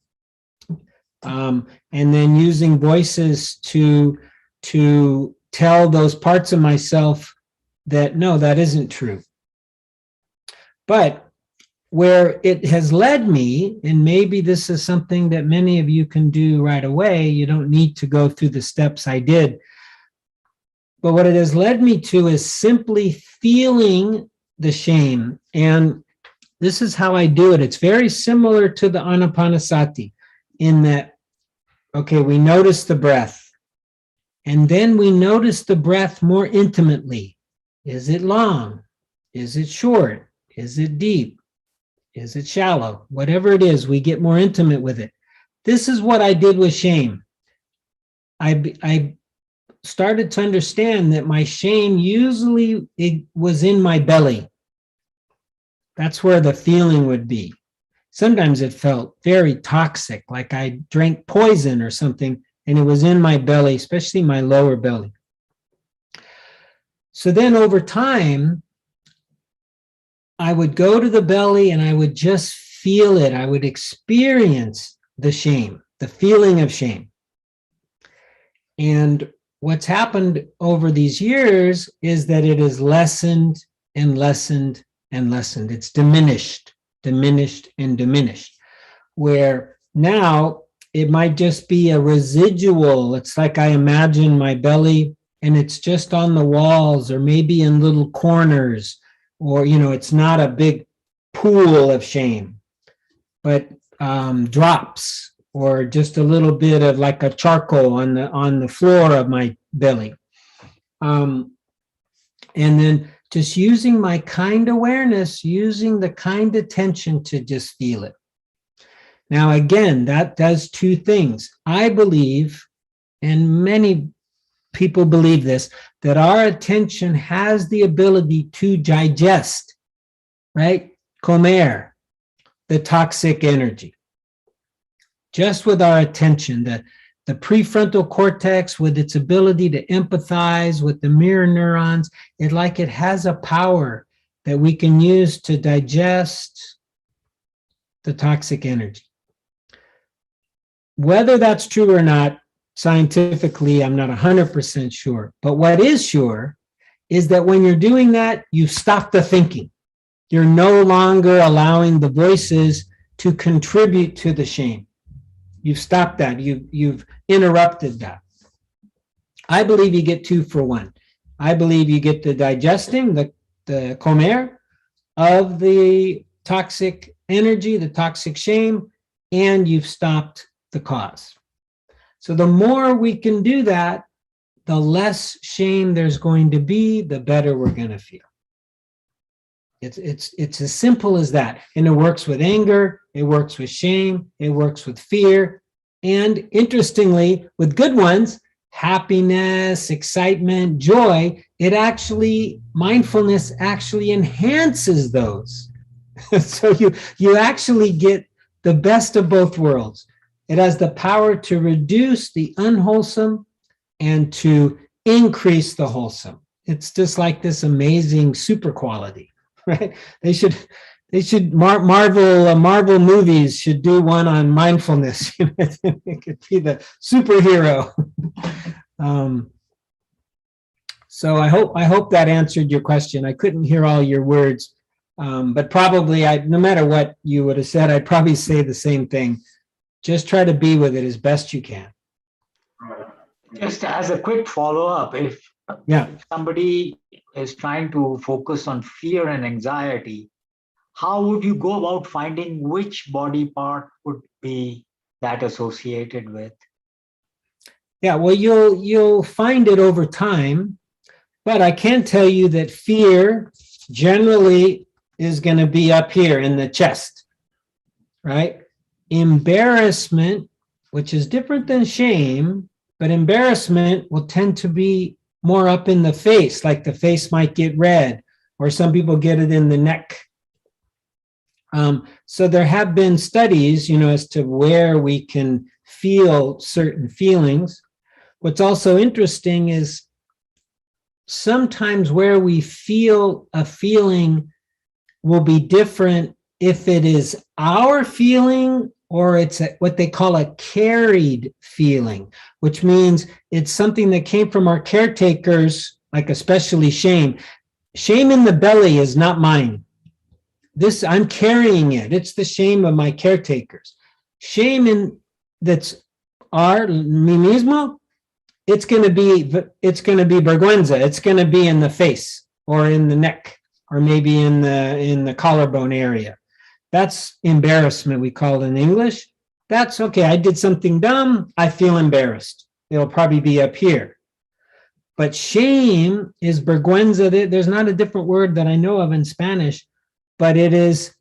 And then using voices to tell those parts of myself that, no, that isn't true. But where it has led me, and maybe this is something that many of you can do right away, you don't need to go through the steps I did, but what it has led me to is simply feeling the shame. And this is how I do it. It's very similar to the Anapanasati in that, okay, we notice the breath And then we notice the breath more intimately. Is it long? Is it short? Is it deep? Is it shallow? Whatever it is, we get more intimate with it. This is what I did with shame. I started to understand that my shame usually it was in my belly. That's where the feeling would be. Sometimes it felt very toxic, like I drank poison or something, and it was in my belly, especially my lower belly. So then over time, I would go to the belly and I would just feel it. I would experience the shame, the feeling of shame. And what's happened over these years is that it is lessened and lessened and lessened. It's diminished, diminished, and diminished. Where now it might just be a residual. It's like I imagine my belly and it's just on the walls or maybe in little corners, or, you know, it's not a big pool of shame, but drops, or just a little bit of like a charcoal on the floor of my belly. And then just using my kind awareness, using the kind attention to just feel it. Now, again, that does two things. I believe, and many people believe this, that our attention has the ability to digest, right? Comer, the toxic energy. Just with our attention, the prefrontal cortex with its ability to empathize with the mirror neurons, it has a power that we can use to digest the toxic energy. Whether that's true or not, scientifically, I'm not 100% sure. But what is sure is that when you're doing that, you stop the thinking. You're no longer allowing the voices to contribute to the shame. You've stopped that. You've interrupted that. I believe you get 2 for 1. I believe you get the digesting, the comer of the toxic energy, the toxic shame, and you've stopped the cause. So the more we can do that, the less shame there's going to be, the better we're going to feel. It's as simple as that. And it works with anger, it works with shame, it works with fear, and interestingly, with good ones, happiness, excitement, joy, mindfulness actually enhances those. So you actually get the best of both worlds. It has the power to reduce the unwholesome and to increase the wholesome. It's just like this amazing super quality, right? Marvel movies should do one on mindfulness. It could be the superhero. So I hope that answered your question. I couldn't hear all your words, but probably no matter what you would have said, I'd probably say the same thing. Just try to be with it as best you can.
Just as a quick follow-up, if somebody is trying to focus on fear and anxiety, how would you go about finding which body part would be that associated with?
Yeah, well, you'll find it over time, but I can tell you that fear generally is going to be up here in the chest, right? Embarrassment, which is different than shame, but embarrassment will tend to be more up in the face, like the face might get red, or some people get it in the neck. So there have been studies, as to where we can feel certain feelings. What's also interesting is sometimes where we feel a feeling will be different if it is our feeling or it's what they call a carried feeling, which means it's something that came from our caretakers, like especially shame. Shame in the belly is not mine. I'm carrying it. It's the shame of my caretakers. Shame that's mi mismo, it's going to be vergüenza. It's going to be in the face or in the neck or maybe in the collarbone area. That's embarrassment, we call it in English. That's okay. I did something dumb. I feel embarrassed. It'll probably be up here. But shame is vergüenza. There's not a different word that I know of in Spanish, but it is,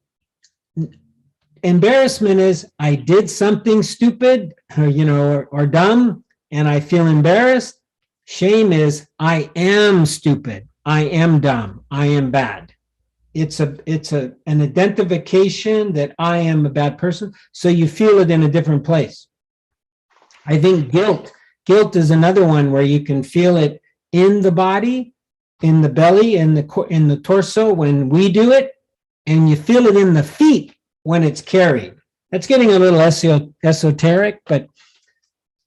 embarrassment is I did something stupid, or dumb, and I feel embarrassed. Shame is I am stupid, I am dumb, I am bad. It's an identification that I am a bad person, so you feel it in a different place. I think guilt is another one where you can feel it in the body, in the belly, in the torso when we do it, and you feel it in the feet when it's carried. That's getting a little esoteric, but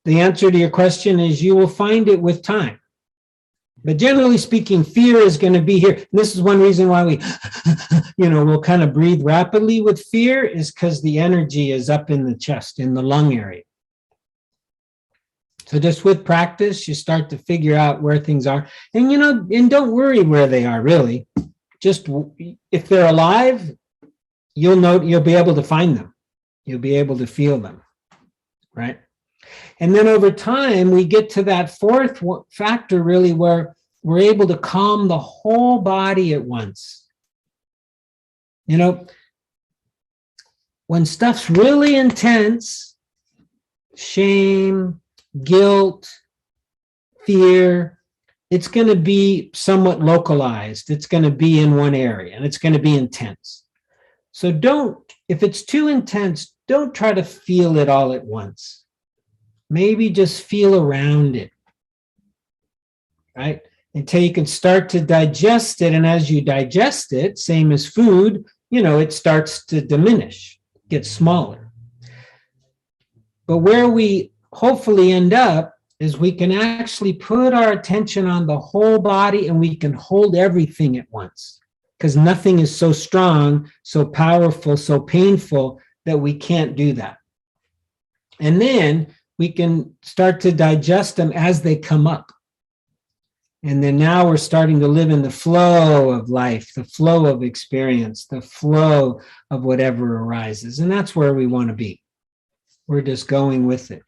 the answer to your question is you will find it with time. But generally speaking, fear is going to be here. And this is one reason why we, we'll kind of breathe rapidly with fear, is because the energy is up in the chest, in the lung area. So just with practice, you start to figure out where things are. And, and don't worry where they are, really. Just if they're alive, you'll be able to find them. You'll be able to feel them, right? And then over time, we get to that fourth factor, really, where we're able to calm the whole body at once. When stuff's really intense, shame, guilt, fear, it's going to be somewhat localized. It's going to be in one area, and it's going to be intense. So if it's too intense, don't try to feel it all at once. Maybe just feel around it, right? Until you can start to digest it. And as you digest it, same as food, it starts to diminish, get smaller. But where we hopefully end up is we can actually put our attention on the whole body, and we can hold everything at once, because nothing is so strong, so powerful, so painful that we can't do that. And then we can start to digest them as they come up. And then now we're starting to live in the flow of life, the flow of experience, the flow of whatever arises. And that's where we want to be. We're just going with it.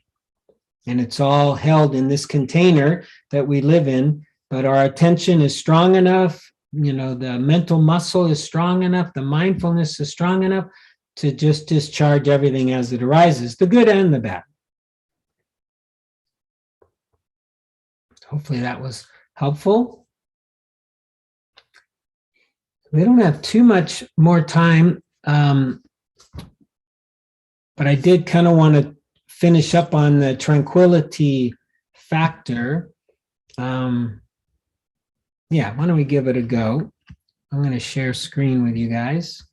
And it's all held in this container that we live in, but our attention is strong enough, the mental muscle is strong enough, the mindfulness is strong enough to just discharge everything as it arises, the good and the bad. Hopefully that was helpful. We don't have too much more time, but I did kind of want to finish up on the tranquility factor. Why don't we give it a go? I'm going to share screen with you guys.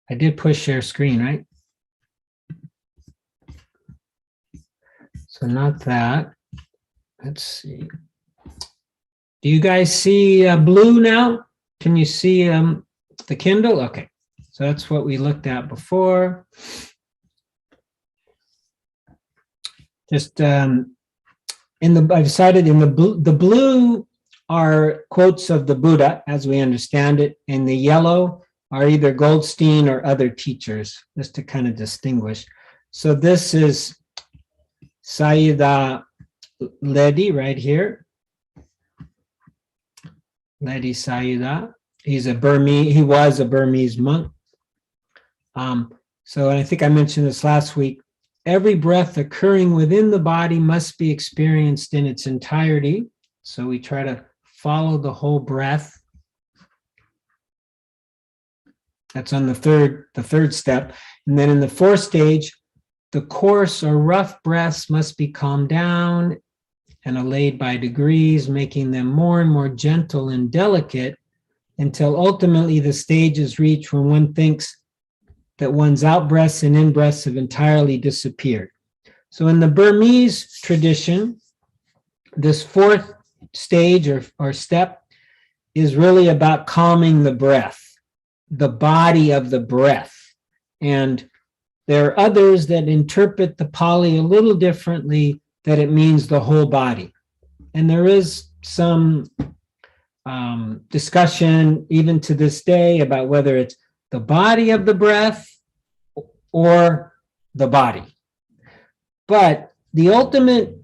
I did push share screen, right? So not that. Let's see. Do you guys see blue now? Can you see the Kindle? Okay. So that's what we looked at before. Just I decided in the blue are quotes of the Buddha as we understand it, and the yellow are either Goldstein or other teachers, just to kind of distinguish. So this is Sayadaw Ledi right here. Ledi Sayadaw. He was a Burmese monk. So I think I mentioned this last week. Every breath occurring within the body must be experienced in its entirety. So we try to follow the whole breath. That's on the third step. And then in the fourth stage, the coarse or rough breaths must be calmed down and allayed by degrees, making them more and more gentle and delicate until ultimately the stage is reached when one thinks that one's out-breaths and in-breaths have entirely disappeared. So in the Burmese tradition, this fourth stage or step is really about calming the breath, the body of the breath. And there are others that interpret the Pali a little differently, that it means the whole body. And there is some discussion even to this day about whether it's the body of the breath or the body. But the ultimate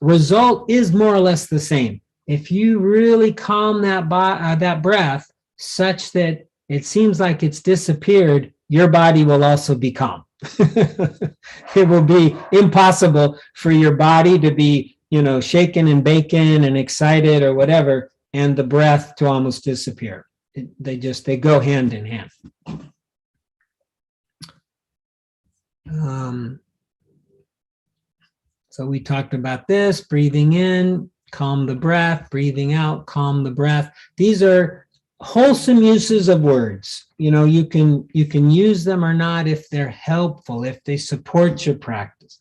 result is more or less the same. If you really calm that breath such that it seems like it's disappeared, your body will also be calm. It will be impossible for your body to be, shaken and baking and excited or whatever, and the breath to almost disappear. They go hand in hand. So we talked about this, breathing in, calm the breath, breathing out, calm the breath. These are wholesome uses of words. You can use them or not if they're helpful, if they support your practice.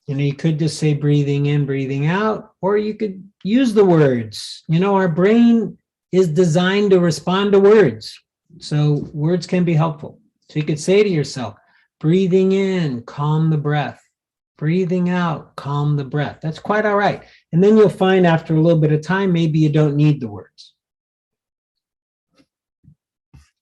You could just say breathing in, breathing out, or you could use the words. Our brain is designed to respond to words. So words can be helpful. So you could say to yourself, breathing in, calm the breath. Breathing out, calm the breath. That's quite all right. And then you'll find after a little bit of time, maybe you don't need the words.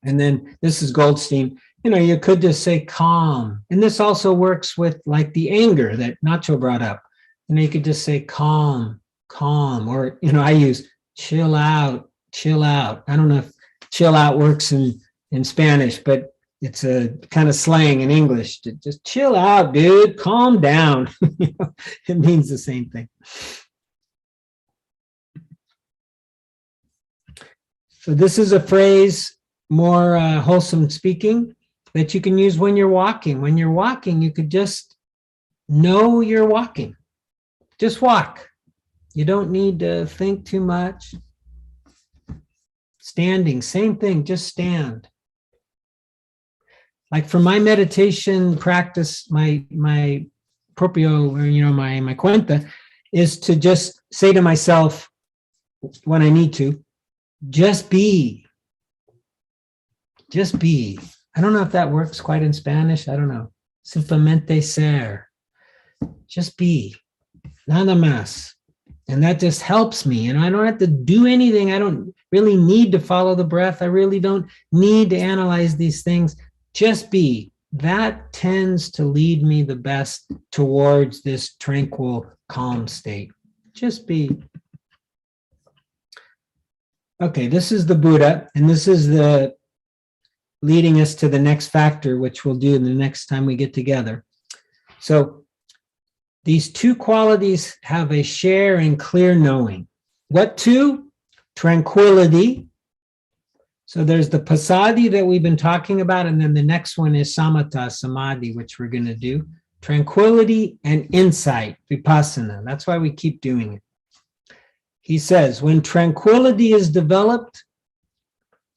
And then this is Goldstein. You could just say calm. And this also works with like the anger that Nacho brought up. You could just say calm, calm. Or, I use chill out, chill out. I don't know if chill out works in Spanish, but it's a kind of slang in English. Just chill out, dude. Calm down. It means the same thing. So this is a phrase, more wholesome speaking, that you can use when you're walking. When you're walking, you could just know you're walking. Just walk. You don't need to think too much. Standing, same thing, just stand. Like for my meditation practice, my proprio, my cuenta, is to just say to myself when I need to, just be. Just be. I don't know if that works quite in Spanish. I don't know. Simplemente ser. Just be. Nada más. And that just helps me. And I don't have to do anything. I don't really need to follow the breath. I really don't need to analyze these things. Just be. That tends to lead me the best towards this tranquil, calm state. Just be. Okay, this is the Buddha, and this is the leading us to the next factor, which we'll do the next time we get together. So these two qualities have a share in clear knowing. What two? Tranquility. So there's the passaddhi that we've been talking about, and then the next one is samatha, samadhi, which we're going to do. Tranquility and insight, vipassana. That's why we keep doing it. He says, when tranquility is developed,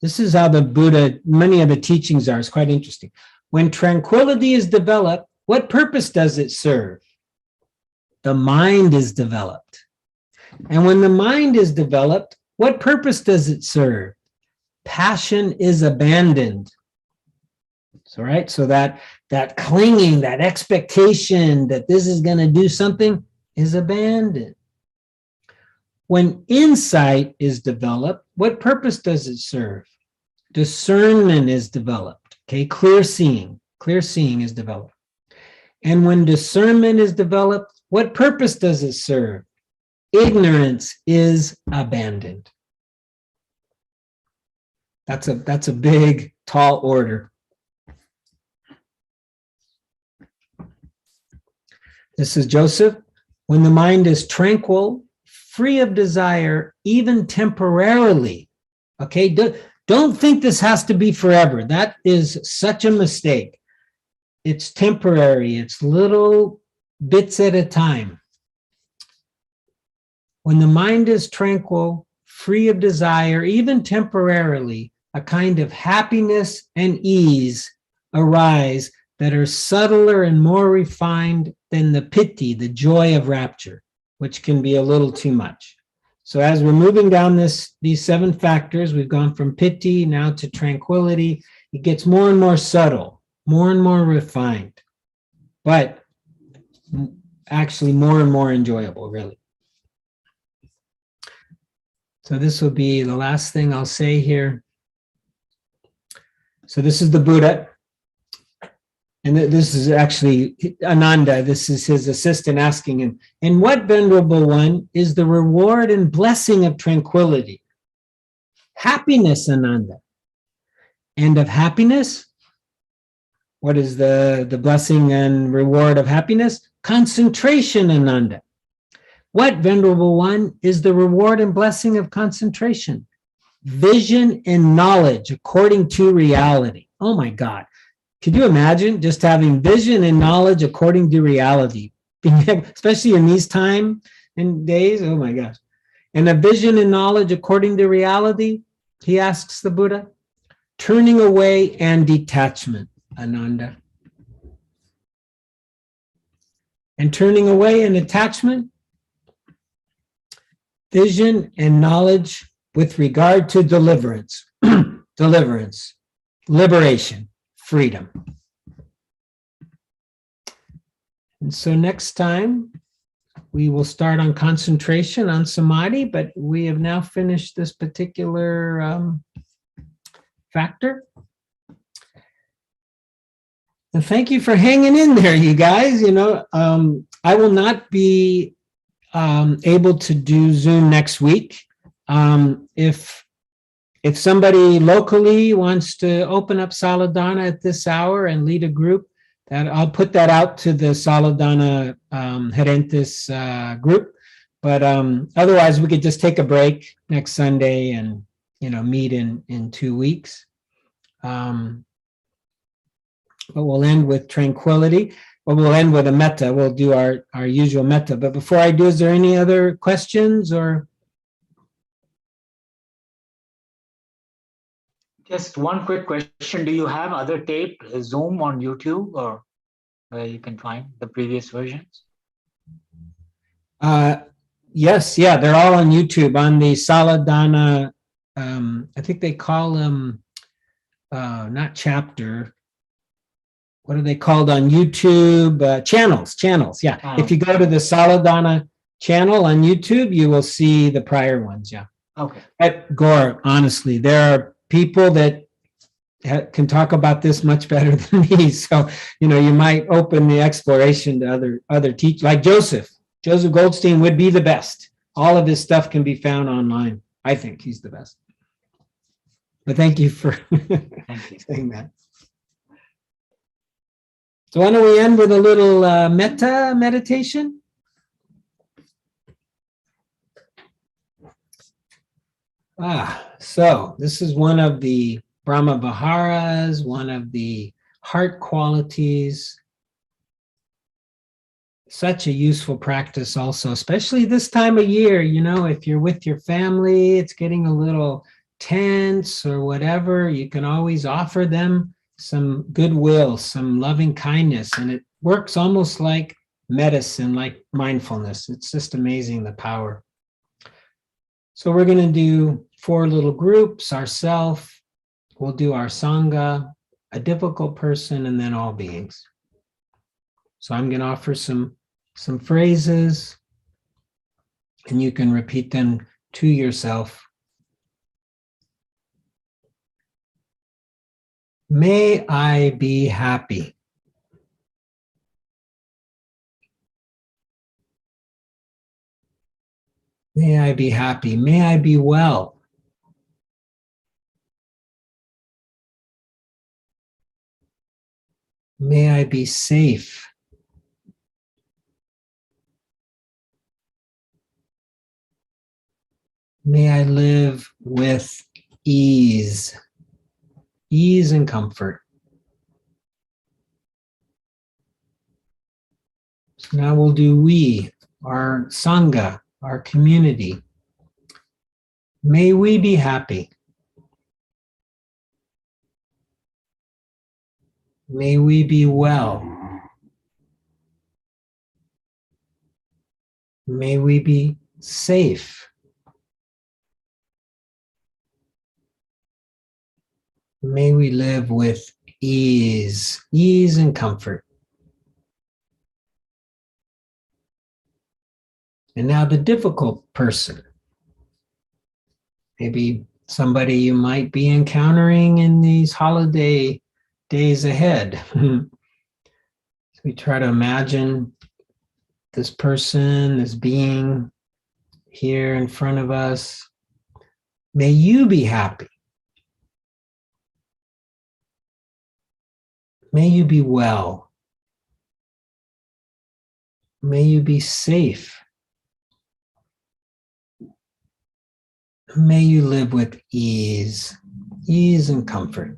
this is how the Buddha, many of the teachings are. It's quite interesting. When tranquility is developed, what purpose does it serve? The mind is developed. And when the mind is developed, what purpose does it serve? Passion is abandoned. So, right? So that clinging, that expectation that this is going to do something is abandoned. When insight is developed, what purpose does it serve? Discernment is developed. Okay, clear seeing is developed. And when discernment is developed, what purpose does it serve? Ignorance is abandoned. That's a big, tall order. This is Joseph. When the mind is tranquil, free of desire, even temporarily. Okay, don't think this has to be forever. That is such a mistake. It's temporary. It's little bits at a time. When the mind is tranquil, free of desire, even temporarily, a kind of happiness and ease arise that are subtler and more refined than the piti, the joy of rapture, which can be a little too much. So as we're moving down these 7 factors, we've gone from piti now to tranquility. It gets more and more subtle, more and more refined, but actually more and more enjoyable, really. So this will be the last thing I'll say here. So this is the Buddha. And this is actually Ananda, this is his assistant asking him, and what, Venerable One, is the reward and blessing of tranquility? Happiness, Ananda. And of happiness? What is the blessing and reward of happiness? Concentration, Ananda. What, Venerable One, is the reward and blessing of concentration? Vision and knowledge according to reality. Oh my God. Could you imagine just having vision and knowledge according to reality, especially in these time and days? Oh my gosh. And a vision and knowledge according to reality, he asks the Buddha, turning away and detachment, Ananda. And turning away and attachment, vision and knowledge with regard to deliverance, deliverance, liberation, freedom. And so next time we will start on concentration on samadhi, but we have now finished this particular factor. And thank you for hanging in there, you guys. You know, I will not be able to do Zoom next week. If somebody locally wants to open up Saladana at this hour and lead a group, that I'll put that out to the Saladana Gerentes group. But otherwise, we could just take a break next Sunday and, you know, meet in 2 weeks. But we'll end with tranquility. Or we'll end with a metta. We'll do our usual metta. But before I do, is there any other questions or?
Just one quick question. Do you have other tape, Zoom on YouTube, or where you can find the previous versions?
Yes, yeah, they're all on YouTube on the Saladana. I think they call them not chapter. What are they called on YouTube? Channels. Yeah. If you go to the Saladana channel on YouTube, you will see the prior ones. Yeah.
Okay.
But Gore, honestly, there are people that can talk about this much better than me. So, you know, you might open the exploration to other teachers, like Joseph Goldstein would be the best. All of his stuff can be found online. I think he's the best. But thank you for saying that. So why don't we end with a little metta meditation? So this is one of the Brahma Viharas, one of the heart qualities. Such a useful practice also, especially this time of year, you know, if you're with your family, it's getting a little tense or whatever, you can always offer them some goodwill, some loving kindness, and it works almost like medicine, like mindfulness. It's just amazing, the power. So we're going to do 4 little groups, ourself, we'll do our Sangha, a difficult person, and then all beings. So I'm going to offer some phrases, and you can repeat them to yourself. May I be happy. May I be happy. May I be well. May I be safe. May I live with ease. Ease and comfort. So now we'll do we, our Sangha, our community. May we be happy. May we be well. May we be safe. May we live with ease and comfort. And now the difficult person. Maybe somebody you might be encountering in these holiday days ahead. We try to imagine this person, this being here in front of us. May you be happy. May you be well. May you be safe. May you live with ease and comfort.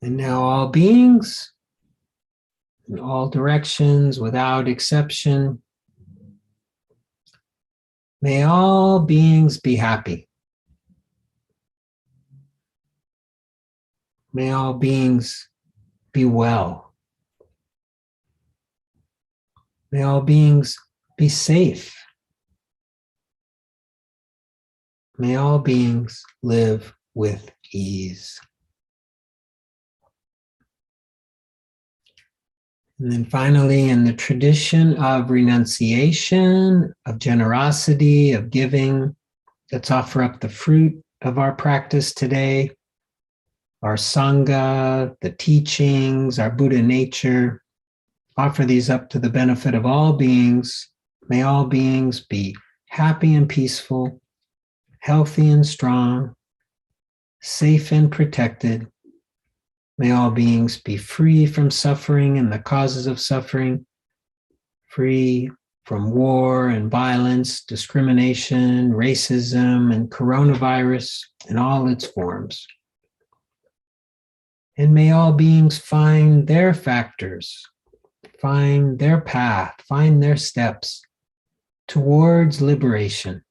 And now all beings, in all directions, without exception, may all beings be happy. May all beings be well. May all beings be safe. May all beings live with ease. And then finally, in the tradition of renunciation, of generosity, of giving, let's offer up the fruit of our practice today, our Sangha, the teachings, our Buddha nature. Offer these up to the benefit of all beings. May all beings be happy and peaceful, healthy and strong, safe and protected. May all beings be free from suffering and the causes of suffering, free from war and violence, discrimination, racism, and coronavirus in all its forms. And may all beings find their factors, find their path, find their steps towards liberation,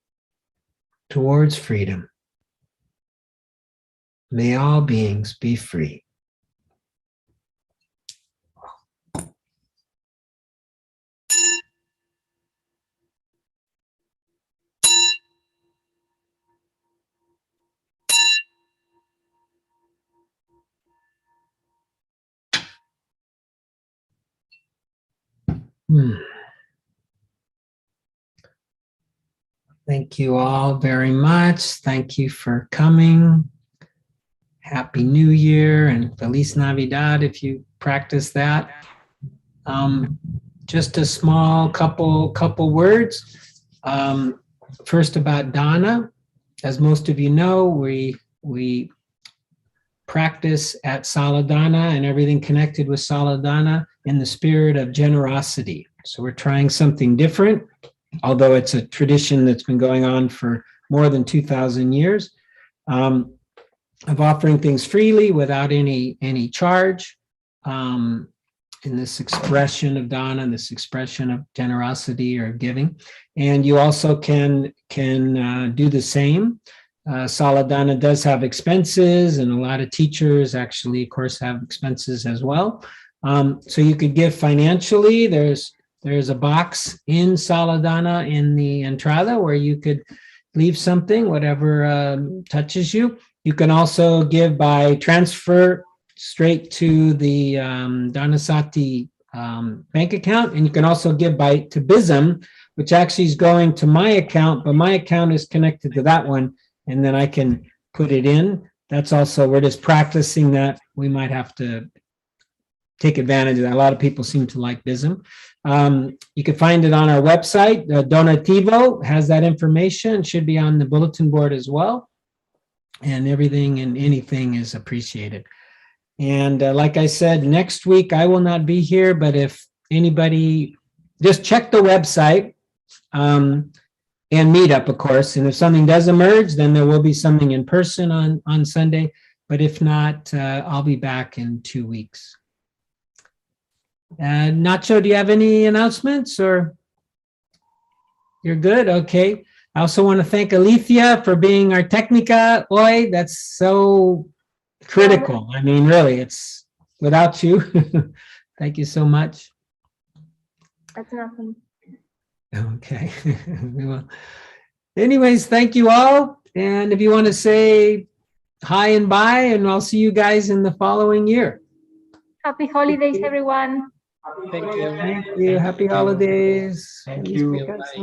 towards freedom. May all beings be free. Thank you all very much. Thank you for coming. Happy New Year and Feliz Navidad if you practice that. Just a small couple words. First about dana. As most of you know, we practice at Saladana and everything connected with Saladana in the spirit of generosity. So we're trying something different, although it's a tradition that's been going on for more than 2,000 years, of offering things freely without any charge, in this expression of dana, this expression of generosity or giving. And you also can do the same. Saladana does have expenses, and a lot of teachers actually, of course, have expenses as well. So you could give financially. There's a box in Saladana in the entrada where you could leave something, whatever touches you. You can also give by transfer straight to the Dhanasati bank account, and you can also give to BISM, which actually is going to my account, but my account is connected to that one, and then I can put it in. That's also, we're just practicing that. We might have to take advantage of that. A lot of people seem to like BISM. You can find it on our website. Donativo has that information. It should be on the bulletin board as well. And everything and anything is appreciated. And like I said, next week I will not be here, but if anybody, just check the website and Meetup, of course. And if something does emerge, then there will be something in person on Sunday. But if not, I'll be back in 2 weeks. Nacho, do you have any announcements or you're good? Okay. I also want to thank Alicia for being our Technica hoy. That's so critical. I mean, really, it's without you. Thank you so much.
That's nothing.
Okay. Well, anyways, thank you all. And if you want to say hi and bye, and I'll see you guys in the following year.
Happy holidays, everyone.
Thank you.
Thank you. Happy holidays.
Thank you.